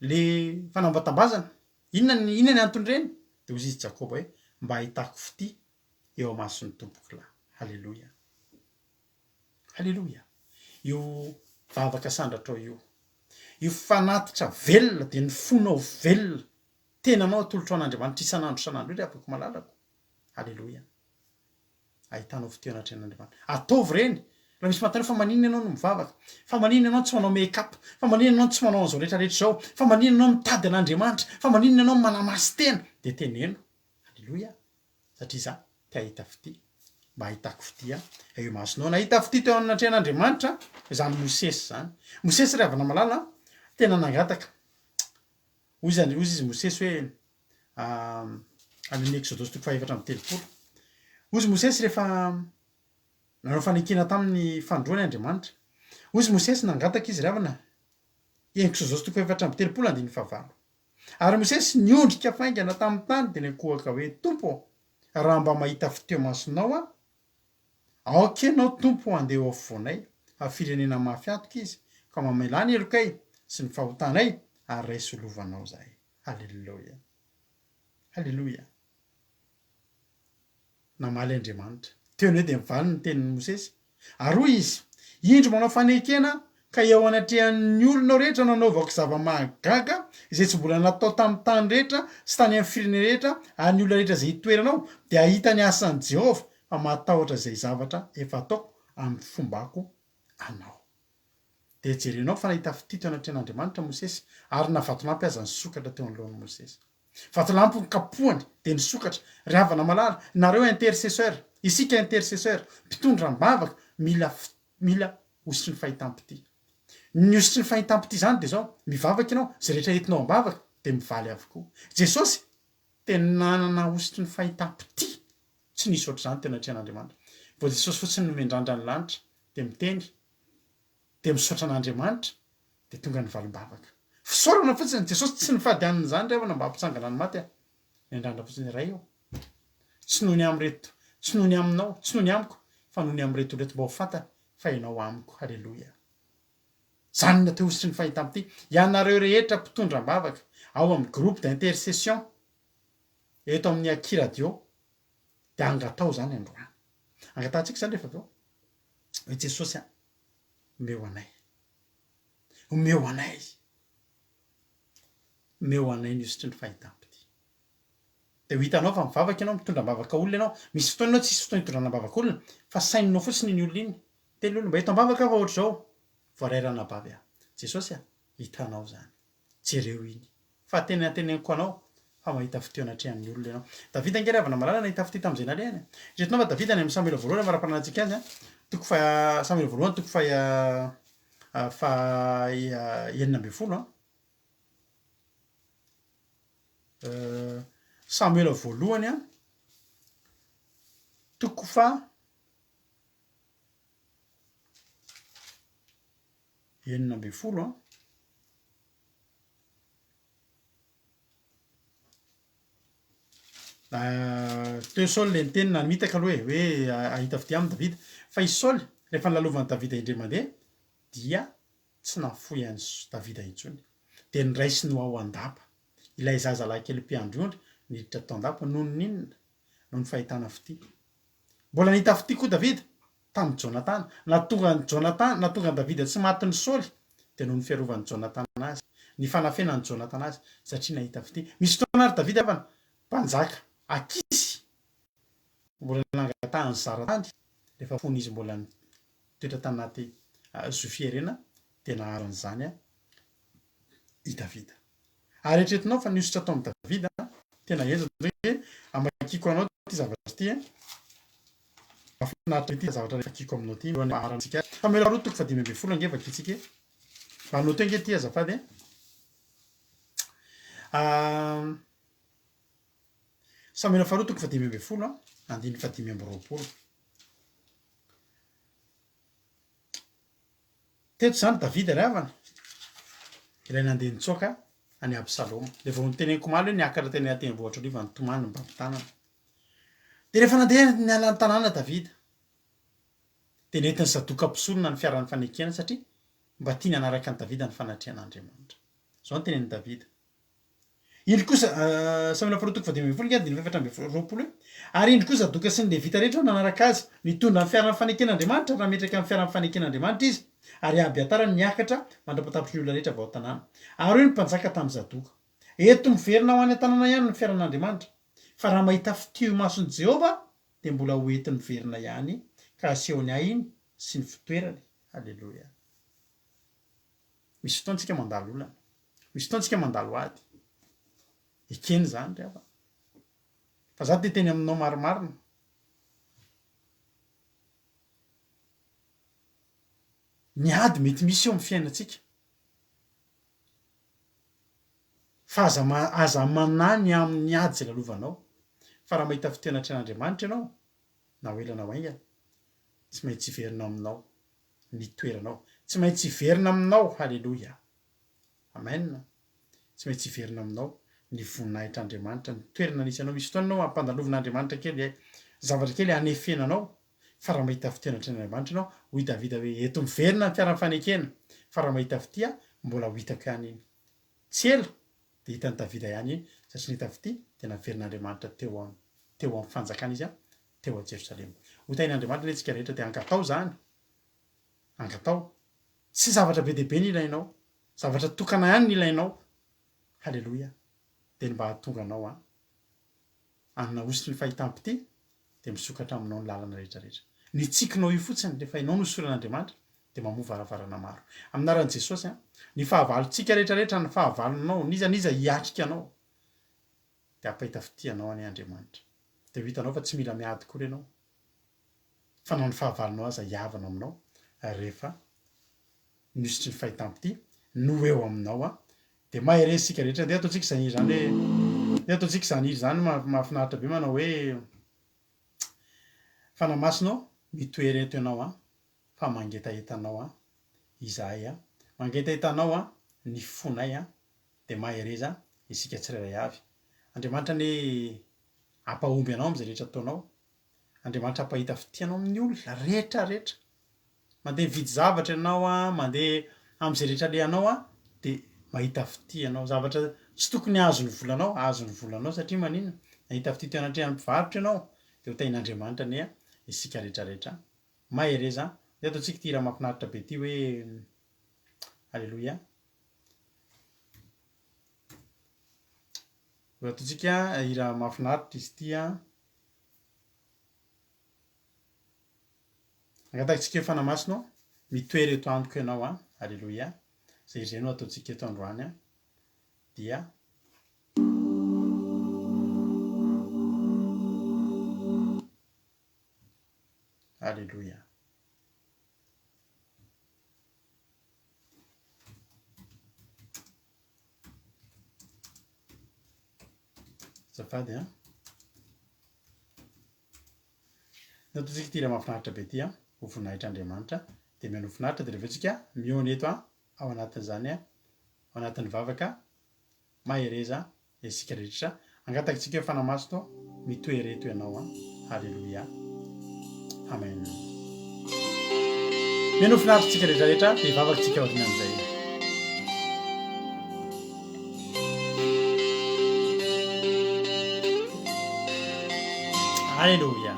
le fanambatambazana inona ny antony reny de ozy izy Jakoba hoe mba ahitako fity eo amason'ny tompoko lahy. Halleluja, halleluja. Io vavaka sandratrao io fanatitra velona de ny fonao velona tenanao atolotrao an'Andriamanitra isan'andro io afaka malalako. Halleluja, ahitanao fiteona tren'Andriamanitra ataovy reny raha misy mantany fa manina ianao no mivavaka fa manina ianao tsy manao make-up fa manina ianao tsy manao an'izao rehetrarehetra zao fa manina ianao mitady an'Andriamanitra fa manina ianao manamasy tena de teneno. Halleluja, satria za te ahita fity mba ahitako fity eo masonao nahita fity teo anatrehan'Andriamanitra zany Mosesy zany. Mosesy ry havana malala tena nangataka ozy izy Mosesy hoe amin'ny Exodus 4:30 ozy Mosesy rehefa nanao fanekena tamin'ny fandroany Andriamanitra ozy Mosesy nangataka izy ravana Exodus 4:30 andiny fa 8 ary Mosesy niondrika faingana tamin'ny tany de nikohaka hoe tompo raha mba mahita fiteo masonao aokenao tompo andeha ao afovoanay a firenena mafy antoka izy ka mamelany elokay sy ny fahotanay ary raisy olovanao zahay. Halleluja, halleluja, namaly Andriamanitra teony hoe de mivaliny ny tenin'ny Mosesy ary hoy izy indro manao fanekena ka eo anatrehan'ny olonao rehetra nanaovako zava-mahagaga izay tsy mbola natao tamin'ny tany rehetra sy tany amin'ny firenena rehetra ary ny olona rehetra zay hitoeranao de ahita ny asan'i Jehovah fa matahotra zay zavatra efa ataoko amin'ny fombako anao. De jerenao fa nahita fity teo anatrehan'Andriamanitra Mosesy ary navatonampy aza ny sokatra teo anoloan'ny Mosesy vatolampy ny kapohany de ny sokatra ry havana malala nareo intercesseur isika intercesseur mpitondra mbavaka mila ositry ny fahitam-pity. Ny ositry ny fahitam-pity zany de zao mivavaka ianao zay rehetra entinao ambavaka de mivaly avokoa. Jesosy tena nanana ositry ny fahitam-pity tsy nisy ohatr'izany teo anatrehan'Andriamanitra vo Jesosy fotsiny no mendrandra ny lanitra de miteny de misaotra an'Andriamanitra de tonga ny valim-bavaka fisaorana fotsiny Jesosy tsy nifady zany revana mba hampitsangana ny maty mendrandra fotsiny ray eo tsy noho ny amreto tsy noho ny aminao tsy noho ny amiko fa noho ny amreto reto mba ho fantany fa ianao amiko. Halleluja, zany natao hositry ny fahita amity ianareo rehetra mpitondram-bavaka ao amin'ny groupe d'intercession eto amin'ny Aki radio de angatao zany androany angatantsika zany rehefa aveo hoe Jesosy a omeo anay ny hositry ny fahita amity de ho hitanao fa mivavaka ianao mitondram-bavaka olona ianao misy fotoana ianao tsisy fotoana hitondranam-bavaka olona fa saininao fotsiny ny olona iny teny olona mba eto am-bavaka fa ohatr' zao voarairana bavy a Jesosy a hitanao zany jereo iny fa tena anteneniko anao fa mahita fiteona atrehan'ny olona ianao Davida angery avana malala nahita fity tamin'izay nalehany retinao fa Davida ny amin'ny Samuel voalohany mara-pananantsika azy a toko fa Samuel voalohany toko fa enina amby folo Samuel voalohany a toko fa enina amby folo teo Saoly le niteny na mitaka aloha hoe ahita fity amin'ny Davida fa i Saoly rehefa nalovany Davida indray mandeha dia tsy nafoy any Davida intsony de niraisiny ao an-dapa ilay zazalahy kely mpiandry niditra tao an-dapa noho ninona noho ny fahitana fity mbola nahita fity koa Davida tamin'ny Jonatana natonga ny Davida tsy matiny Saoly de noho ny fiarovan'ny Jonatana azy ny fanafenan'ny Jonatana azy satria nahita fity misy fotoana ary Davida avana mpanjaka Akisy mbola nangatahany zaratany rehefa fony izy mbola toetra tanaty Zofiarena de naharan'izany i Davida ary etretinao fa niositra tao amin'ny Davida tena ezatra hoe amakiko anao ty zavatra ty mahafinaritra ty zavatra rehefa akiko aminao ty aharantsika Samuel faharoa toko fa dimy amby folo ange vakitsika anao teo nge ty azafady Samuel faharoa toko fa dimy amby folo andiny fa dimy amby roapolo teto zany Davida ry havana ilay nandeha nitsoaka any Absaloma de vao niteneniko maly hoe niakatra teny an-tendrombohitra ariva nitomany mibampitanana de rehefa nandeha niala ny tanàna Davida de nentiny sadoka mpisolona ny fiaran'ny fanekena satria mba tiany anaraka ny Davida ny fanatrehan'Andriamanitra zao ny tenen'i Davida indry kosa Samuel faharoa toko fa dimy amby folo andiny efatra amby roapolo ary indry kosa sadoka sy ny levita rehetra nanaraka azy nitondra ny fiaran'ny faneken'Andriamanitra raha metraka amin'ny fiaran'ny faneken'Andriamanitra izy ary Abiatara niakatra mandrapatapitry ny olona rehetra vao tanàna ary ny mpanjaka tamin'ny zadoka eto miverina ho any an-tanàna ihany ny fiaran'Andriamanitra fa raha mahita fitio mason'i Jehova de mbola ho enti miverina ihany ka asehony ahiny sy ny fitoerany halleloia misy fotoantsika mandalo olana misy fotoantsika mandalo ady ekeny zany ry hava fa za de teny aminao marimarina ny ady mety misy eo amin'ny fiainatsika fa aza manany amin'ny ady zay lalovanao fa raha mahita fiteona atrehan'Andriamanitra ianao na hoelana ho aingana tsy maintsy hiverina aminao ny toeranao tsy maintsy hiverina aminao halleloia amen tsy maintsy hiverina aminao ny voninahitr'Andriamanitra ny toerana nisy anao misy fotoana anao ampandalovon'Andriamanitra kely zavatra kely anefenanao fa raha mahita fiteona atrehan'Andriamanitra ianao hoy Davida hoe eto miverina ny fiaran'ny fanekena fa raha mahita fity mbola ho hitako ihany iny tsy ela de hitan'ny Davida ihany iny satria nahita fity de naverin'Andriamanitra teo amin'ny fanjakana izy teo a Jerosalema hotain'Andriamanitra le tsika rehetra de angatao zany angatao tsy zavatra be deaibe ny ilainao zavatra tokana ihany ny ilainao halleloia de ny mba hahatonga anao anona ositry ny fahitam-pity de misokatra aminao ny lalana rehetrarehetra ny tsikinao io fotsiny rehefa ianao no soran'Andriamanitra de mamoa varavarana maro aminaran'i Jesosy ny fahavalontsika rehetrarehetra ny fahavalonao nizaniza hiatrika anao de ampahita fity anao any Andriamanitra de ho hitanao fa tsy mila miady kory ianao fa nao ny fahavalonao aza hiavana aminao rehefa nisotry ny fahitam-pity no eo aminao de mahery sika rehetra de ataontsika zany zany hoe de ataontsika zany zany mahafinaritra be manao hoe fanamasinao mitoery eto ianao fa mangetahetanao izahay mangetahetanao ny fonay de mahereza isika tsirairay avy Andriamanitra ny ampahomby anao am'izay rehetra ataonao Andriamanitra ampahita fity anao amin'ny olona rehetra rehetra mandeha mividy zavatra ianao mandeha am'izay rehetra lehanao a de mahita fity anao zavatra tsy tokony azony volanao azony volanao satria manina nahita fity teo anatrehany mpivarotra ianao de ho tain'Andriamanitra ane isika rehetrarehetra mahereza de ataontsika ty raha mahafinaritra be ty hoe alleloia ho ataontsika ira mahafinaritra izy ty a angatakitsika eo fanamasinao mitoery eto antoko ianao a alleloia zay zay no ataontsika eto androany a dia alleloia zafady a ataontsika ty raha mahafinaritra be ty a ho vonahitr'Andriamanitra de miano finaritra de rehefa tsika miona eto a ao anatin'izany a ao anatin'ny vavaka mahereza isika rehetra angatakitsika eo fanamaso to mitoereto ianao a alleloia amen miano finaritra tsika rehetrarehetra de vavaka tsika aoriana am'izay alleloia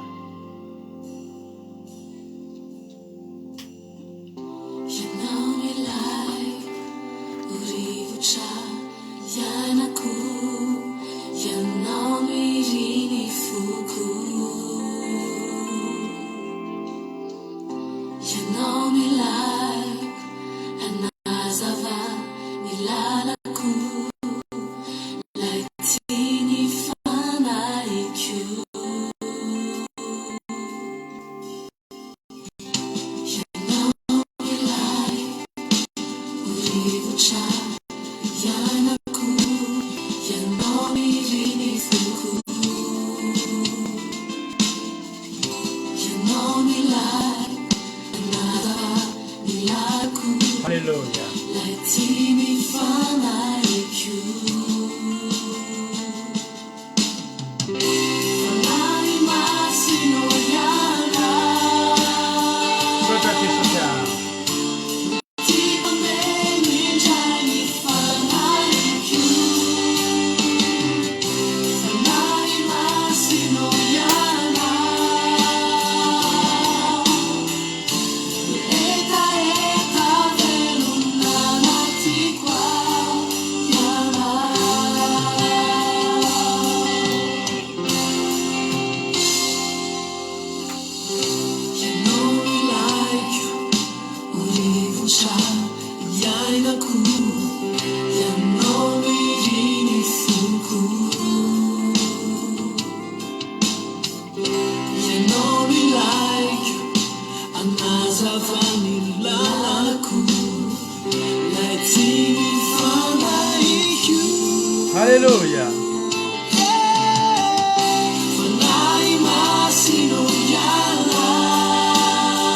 Alleluia.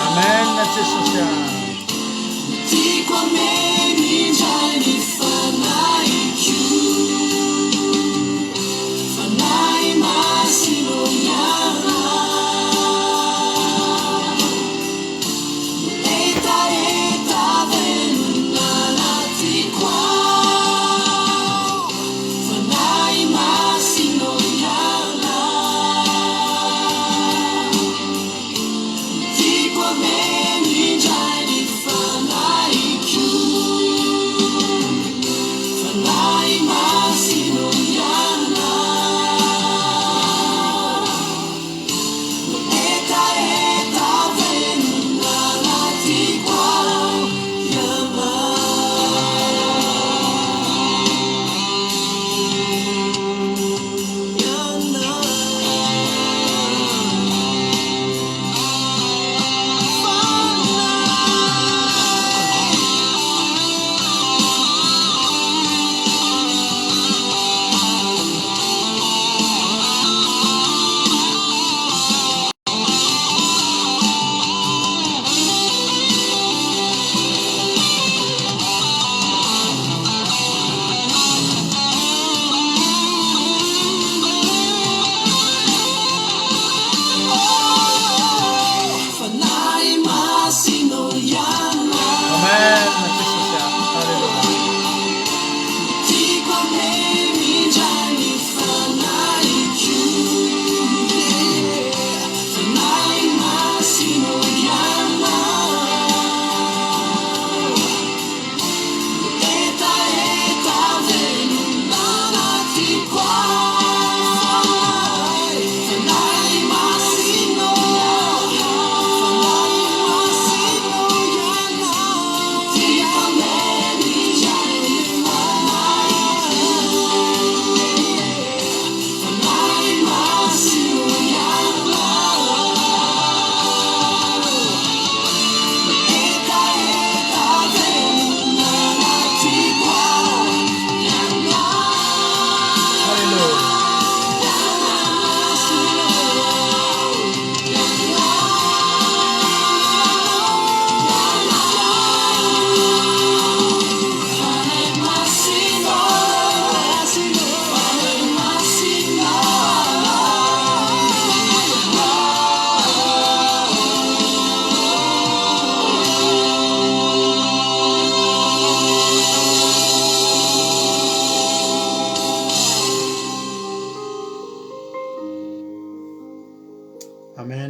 Amen, Gesù.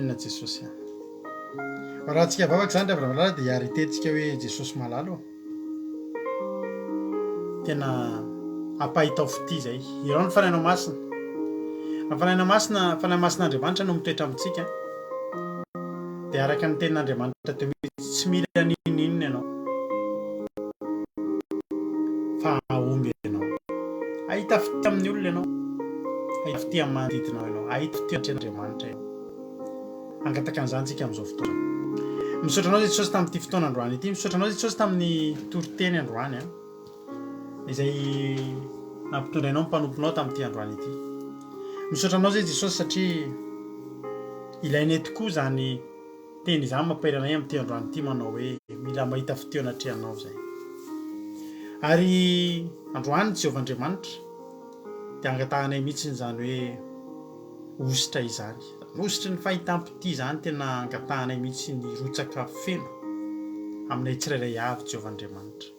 firenena Jesosy. Raha antsika vavaka zany ravana malala dia hiaritetika hoe Jesosy malalo. Tena ampahitao fity zay. Ireo ny fanahinao masina. Fanahy masin'Andriamanitra no mitoetra amintsika. Dia araka ny tenin'Andriamanitra teo mihitsy tsy mila ninninina ianao. Fa aomby ianao. Ahita fity amin'ny olona ianao. Ahita fity amin'ny manodidinao ianao. Ahita fity amin'ny Andriamanitra ianao. Angataka an'izany tsika amin'izao fotoana. Misaotra anao Jesosy tamin'ity fotoana androany ity. Misaotra anao Jesosy tamin'ny toriteny androany izay nampitondrainao ny mpanomponao tamin'ity androany ity. Misaotra anao Jesosy satria ilainay tokoa izany teny izany mampahiranay amin'ity androany ity manao hoe mila mahita fiteo anatrehanao izay. Ary androany Jehovah Andriamanitra dia angatahanay mihitsy izany hoe ositra izany. Ositra ny fahitam-pity izany tena angatahanay mihitsy ny rotsaka feno aminay tsirairay avy Jehovah Andriamanitra.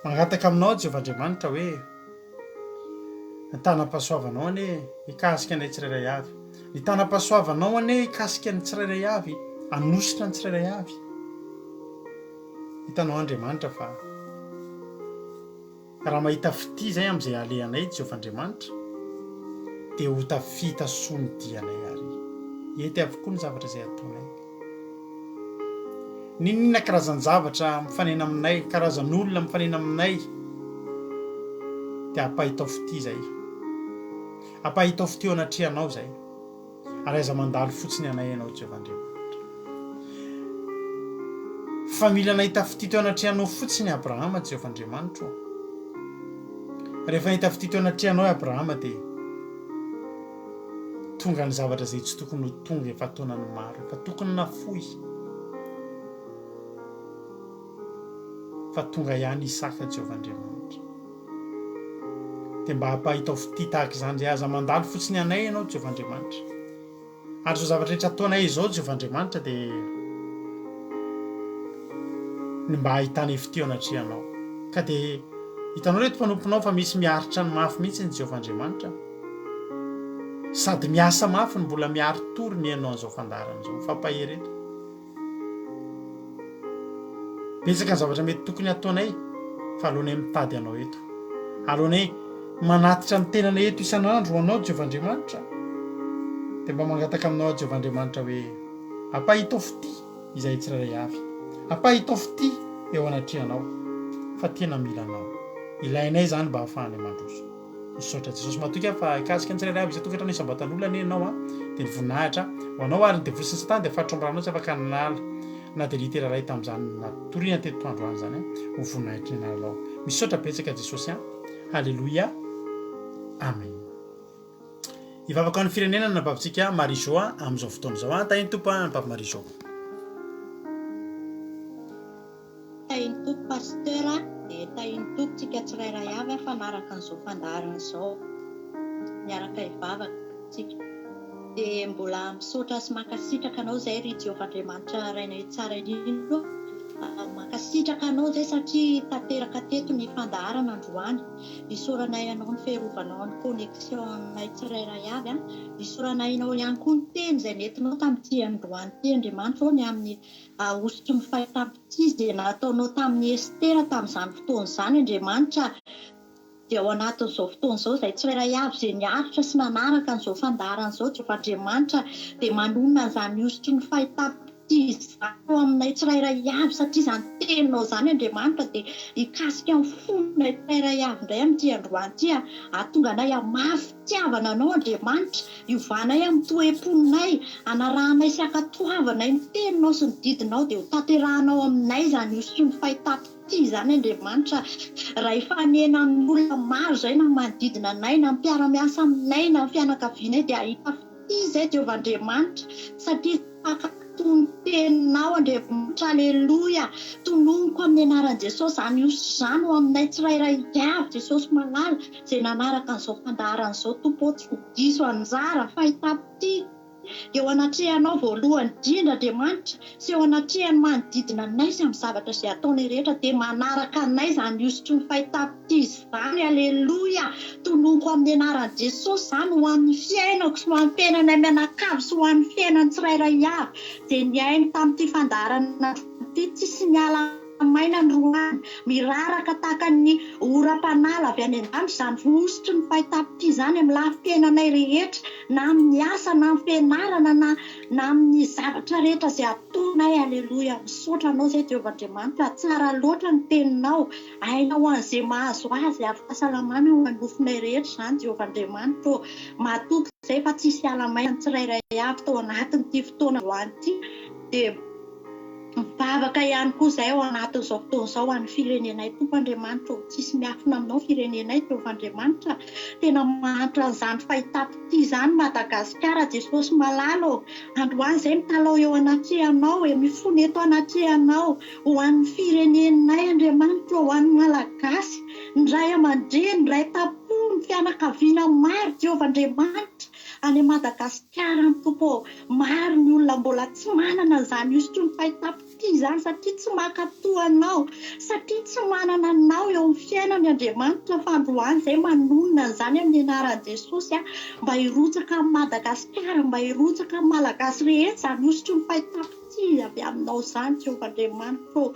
Mangataka aminao Jehovah Andriamanitra hoe ny tanam-pahasoavanao ane hikasika anay tsirairay avy. Ny tanam-pahasoavanao ane hikasika ny tsirairay avy, anositra ny tsirairay avy. Hitanao Andriamanitra fa raha mahita fity zay amin'izay alehanay Jehovah Andriamanitra dia ho tafita soa ny dianay ary ety avokoa ny zavatra izay ataonay. Ninona karazan-javatra mifanena aminay, karazan'olona mifanena aminay dia ampahitao fity zay. Ampahitao fity eo anatrehanao zay. Ary aiza mandalo fotsiny anay ianao Jehovah Andriamanitra. Fa mila nahita fity teo anatrehanao fotsiny Abrahama Jehovah Andriamanitra. Rehefa nahita fity teo anatrehanao Abrahama dia tonga ny zavatra izay tsy tokony ho tonga efa taonany maro, efa tokony nafoy. Fa tonga ihany Isaka Jehovah Andriamanitra. Dia mba hampahitao fity tahaka izany izay aza mandalo fotsiny anay ianao Jehovah Andriamanitra. Ary izao zavatra rehetra ataonay izao Jehovah Andriamanitra dia ny mba hahitanay fity eo anatrehanao. Ka dia hitanao reto mpanomponao fa misy miaritra ny mafy mihitsy ny Jehovah Andriamanitra. Sady miasa mafy ny mbola miaro tory ny ianao an'izao fandarana izao. Mifampaheretra. Betsaka ny zavatra mety tokony ataonay fa alohanay mitady anao eto. Alohanay manatitra ny tenanay eto isan'andro anao Jehovah Andriamanitra. Dia mba mangataka aminao Jehovah Andriamanitra hoe ampahitao fity izay tsirairay avy. Ampahitao fity eo anatrehanao fa tena mila anao. Ilainay zany mba hahafahanay mandroso. Misaotra Jesosy matoka fa hikasika ny tsirairay avy izay tokantrano isam-batan'olona ianao dia ny voninahitra ho anao ary ny devoly sy ny tany dia fatrao amin'ny ranao tsy afaka nanala na dia litera ray tamin'izany natoriana teto androany zany ho voninahitra ny analao. Misaotra betsaka Jesosy. Halleluia. Amen. Ivavaka ny firenena ny nampavitsika Marie-Jo amin'izao fotoana izao. Tahiny tompo nampavy Marie-Jo. Tahiny tompo pasteur dia tahiny tompo tsika tsirairay avy fanaraka an'izao fandaharana izao. Miaraka hivavaka tsika. Dia mbola misaotra sy mankasitraka anao zay ry Jehovah Andriamanitra rainay tsara indrindra. Mankasitraka anao zay satria tanteraka teto ny fandaharana androany. Isoranay anao ny fiarovanao ny connexionnay tsirairay avy. Isoranay anao ihany koa ny teny izay nentinao tamin'ity androany ity Andriamanitra ny amin'ny ositry ny fahitam-pity izay nataonao tamin'ny Estera tamin'izany fotoana izany Andriamanitra. Dia ao anatin'izao fotoana izao izay tsirairay avy izay niaritra sy nanaraka an'izao fandaharana izao Jehovah Andriamanitra dia manonona izany ositry ny fahitam-pity izany aminay tsirairay avy satria izany teninao izany Andriamanitra dia hikasika amin'ny fononay tsirairay avy indray amin'ity androany ity ahatonga anay hamafy fitiavana anao Andriamanitra, hiovanay amin'ny toe-ponay, hanarahanay sy hankatoavanay ny teninao sy ny didinao dia ho tanterahanao aminay izany ositry ny fahitam-pity izany Andriamanitra. Raha efa hanena amin'olona maro izay na manodidina anay na mpiara-miasa aminay na fianakavianay dia ahita fity izay Jehovah Andriamanitra satria tony teninao Andriamanitra. Alleluia. Tononiko amin'ny anaran'i Jesosy izany ositra izany ho aminay tsirairay avy Jesosy malala izay nanaraka an'izao fandaharana izao tompo tsy ho diso anjara fahitam-pity dia ho anatrehanao voalohany indrindra Andriamanitra sy ho anatrehany manodidina anay sy amin'ny zavatra izay ataonay rehetra dia manaraka anay izany iosotry ny fahitapitizy izany. Aleloia, toloniko amin'ny anaran'i Jesosy izany ho amin'ny fiainako sy ho amin'ny fiainanay mianakavy sy ho amin'ny fiainany tsirairay avy dia niainy tamin'ity fandaharana ity tsisy miala maina ny roany miraraka tahaka ny oram-panala avy any an-danitra izany voosotry ny fahitapitizy izany amin'ny lafim-piainanay rehetra na amin'ny asa na amin'ny fianarana na amin'ny zavatra rehetra izay ataonay. Aleloia, misaotra anao izay Jehovah-Andriamanitra, tsara loatra ny teninao, hainao an'izay mahazo azy ary fahasalamana ho anofinay rehetra izany Jehovah-Andriamanitra. Matoky izay fa tsisy ala-maina ny tsirairay avy tao anatin'ity fotoana androany ity dia mivavaka ihany koa izay ao anatin'izao fotoana izao ho an'ny firenenay Tompoandriamanitra. Tsisy miafina aminao firenenay Jehovah-Andriamanitra, tena mahantra an'izany fahitapitizy izany Madagasikara. Jesosy malalo, androany izay mitalao eo anatrehanao, mifony eto anatrehanao ho an'ny firenenay Andriamanitra, ho an'ny Malagasy, ny ray aman-dreny, ny ray tapo, ny fianakaviana maro Jehovah-Andriamanitra any Madagasikara ny Tompo. Maro ny olona mbola tsy manana izany iosotry ny fahitapitizy izany satria tsy mankatoanao, satria tsy manana anao eo amin'ny fiainany Andriamanitra. Fa androany izay manonona izany amin'ny anaran'i Jesosy mba hirotsaka amin'ny Madagasikara, mba hirotsaka amin'ny Malagasy rehetra izany iosotry ny fahitapitizy avy aminao izany Jehovah-Andriamanitra.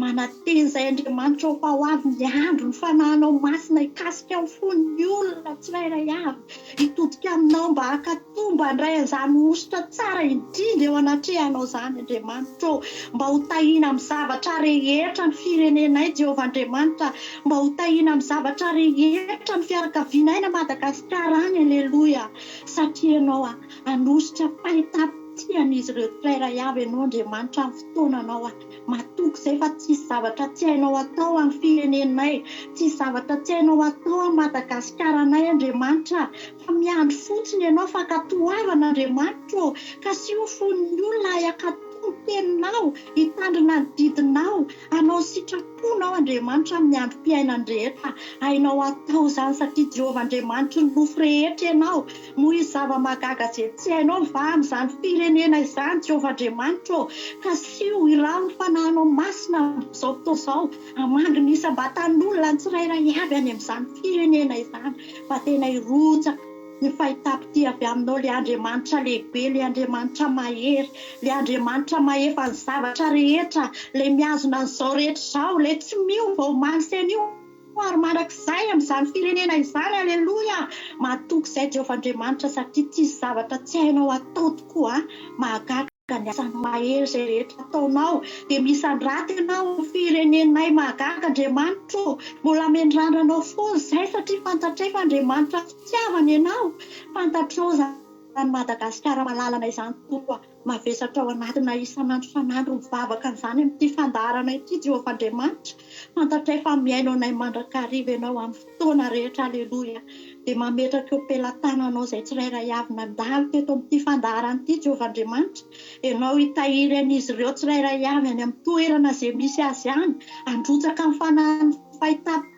Manateny izay Andriamanitra fa ho avy ny andro ny fanahinao masina hikasika amin'ny fon'ny olona tsirairay avy hitodika aminao mba hakatomba ndray an'izany osotra tsara indrindra eo anatrehanao izany Andriamanitra, mba ho tahina amin'ny zavatra rehetra ny firenenay Jehovah-Andriamanitra, mba ho tahina amin'ny zavatra rehetra ny fianakavianay na Madagasikara any. Aleloia, satria ianao anositra fahitapitian'izy ireo tsirairay avy ianao Andriamanitra amin'ny fotoananao. Matoky izay fa tsisy zavatra tsy hainao atao amin'ny firenenay, tsisy zavatra tsy hainao atao amin'ny Madagasikara-nay Andriamanitra, fa miandry fotsiny ianao fa katoavana Andriamanitra, ka sy ho fon'ny olona hiakatoa teninao, hitandrina ny didinao, anao sitraponao Andriamanitra amin'ny androm-piainany rehetra. Hainao atao izany satria Jehovah-Andriamanitra ny nofo rehetra ianao. Moa izy zava-magaga izay tsy hainao va amin'izany firenena izany Jehovah-Andriamanitra, ka sy ho irao ny fanahinao masina amin'izao fotoana izao hamandry ny isam-batan'olona ny tsirairay avy any amin'izany firenena izany, fa tena hirotsaka ny fahitapity avy aminao, le Andriamanitra lehibe, le Andriamanitra mahery, le Andriamanitra mahefa ny zavatra rehetra, le miazona an'izao rehetra izao, le tsy miova ho maniseny io ary mandrakizay amin'izany firenena izany. Aleloia, matoky izay Jehovah-Andriamanitra satria tsisy zavatra tsy hainao atao tokoa. Mahagaga ny asanao mahery izay rehetra ataonao dia misy andraty ianao firenenay mahagaga Andriamanitra. Mbola mendrandranao foana izay satria fantatray fa Andriamanitra fitiavana ianao. Fantatrao izany Madagasikara malalana izany tokoa, mavesatra ao anatina isanandro isanandro mivavaka an'izany amin'ity fandaharana ity Jehovah-Andriamanitra. Fantatray fa miaino anay mandrakariva ianao amin'ny fotoana rehetra. Aleloia, dia mametraka eo am-pelantananao izay tsirairay avy nandalo teto amin'ity fandaharana ity Jehovah-Andriamanitra. Ianao hitahiry an'izy ireo tsirairay avy any amin'ny toerana izay misy azy any, androtsaka amin'ny fanahin'ny fahitapity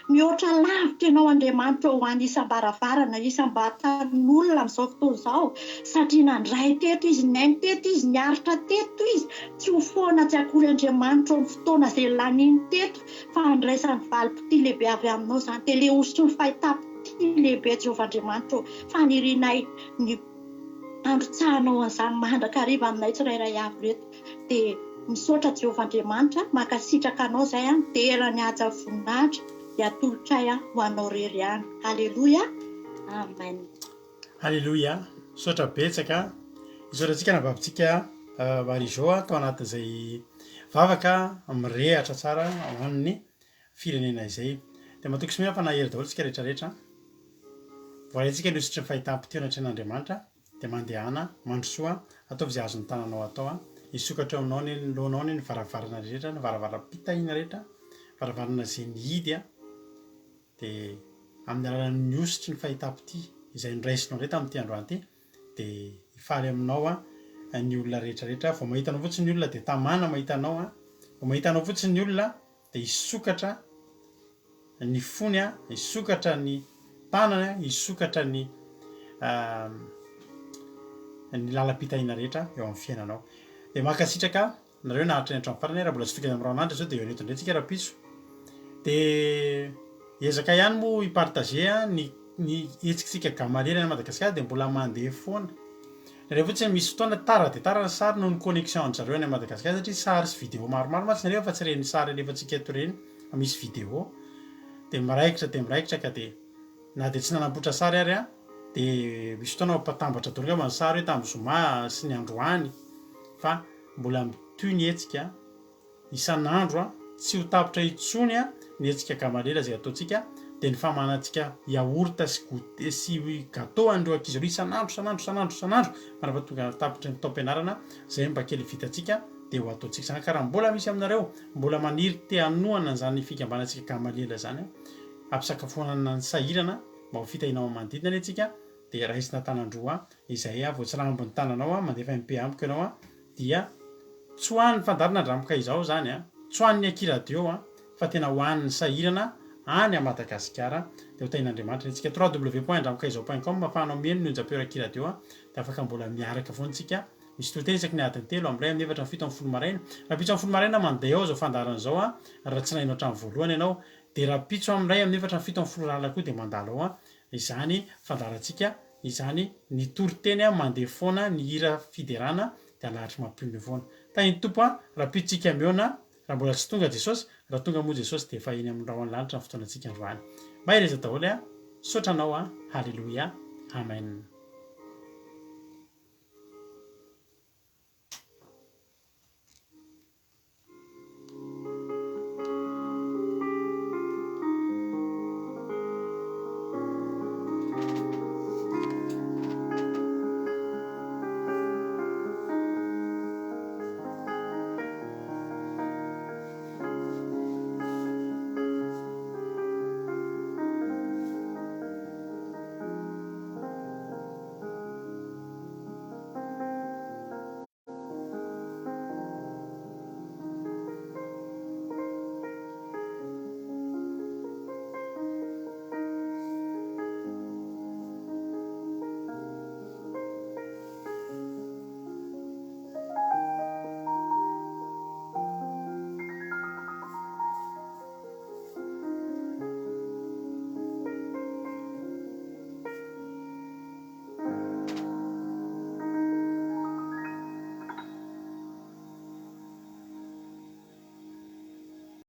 mihoatra lavitra ianao Andriamanitra ho an'ny isam-baravarana, isam-batan'olona amin'izao fotoana izao, satria nandray teto izy, nainy teto izy, niaritra teto izy, tsy ho foana tsy akory Andriamanitra amin'ny fotoana izay laniny teto, fa andraisany valim-pity lehibe avy aminao izany. Dia le osotry ny fahitapity lehibe Jehovah-Andriamanitra fanirinay ny androtsahanao an'izany mandrakariva aminay tsirairay avy reto. Dia misaotra Jehovah-Andriamanitra, makasitraka anao izay dera ny haja voninahitra dia atolotray ho anao rery ihany. Aleloia, amen. Aleloia, misaotra betsaka. Misaotrantsika nababitsika Marizao tao anatin'izay vavaka mirehatra tsara ho amin'ny firenena izay. Dia matoky sy mihena fa nahery daholo tsika rehetrarehetra. Voalantsika ny osotry ny fahitapity anatrehan'Andriamanitra dia mandehana mandrosoa ataovy izay azony tananao atao. Hisokatra aminao ny lohanao ny varavarana rehetra, ny varavaram-pitahiana rehetra, varavarana izay nihidy dia amin'ny alalan'ny osotry ny fahitapity izay niraisinao rehetra amin'ity androany ity dia hifaly aminao ny olona rehetrarehetra. Vao mahitanao fotsiny ny olona dia tamana mahitanao, vao mahitanao fotsiny ny olona dia hisokatra ny fony, hisokatra ny tanany, hisokatra ny ny lalam-pitahina rehetra eo amin'ny fiainanao. Dia mankasitraka nareo naharitra ny hatramin'ny farany raha mbola tsy tonga amin'ny ranandro zao dia eo neto ndray tsika rapiso. Dia ezaka ihany moa hipartager ny hetsitsika gamalena ny Madagasikara dia mbola mandeha foana. Rehefa tsy misy fotoana tara dia tara ny sary noho ny connexion an'zareo any Madagasikara satria sary sy vidéo maromaro mantsy nareo fa tsy reny sary alefantsika eto reny misy vidéo dia miraikitra ka dia na dia tsy nanampotra sary ary dia misy fotoana mpatambatra dorangamba ny sary hoe tamin'ny zoma sy ny androany fa mbola mitoy ny hetsika isan'andro tsy ho tapitra itsony ny hetsika gamalela zay ataontsika dia ny famanantsika yaourt sy goûter sy gâteau andreo ankizy ireo isan'andro manapatonga tapitra ny taom-pianarana zay mba kely vitantsika dia ho ataontsika zany karaha mbola misy aminareo mbola maniry te hanoana zany fikambanantsika gamalela zany ampisakafoanana ny sahirana mba ho fitahinao manodidina ny antsika dia raisina tanandroa izay voatsirambony tananao mandefa MP amiko ianao dia tsy hoan'ny fandarina andramika izao zany tsy hoan'ny akiradio fa tena hoan'ny sahirana any a Madagasikara dia ho tain'Andriamanitra antsika www.andramikaizao.com afahanao mihaino ny onjam-peo-akiradio dia afaka mbola miaraka foana tsika misy totena isaky ny adiny 3 amin'ray amin'ny 7-7 maraina raha pitso amin'ny 7 maraina mandeha ao zao fandarana zao raha tsy nahinao hatramin'ny voalohany ianao dia raha pitso amin'ray amin'ny 7-7 alina koa dia mandalo ao izany fandarantsika izany ny toriteny mandeha foana ny hira fiderana dia lahatra mampiomy foana tany tompo raha pitsika miona raha mbola tsy tonga Jesosy raha tonga moa Jesosy dia efa eny amin'ny rahony lanitra ny fotoanantsika androany. Mahay reza daholo sotra anao haleloia amen.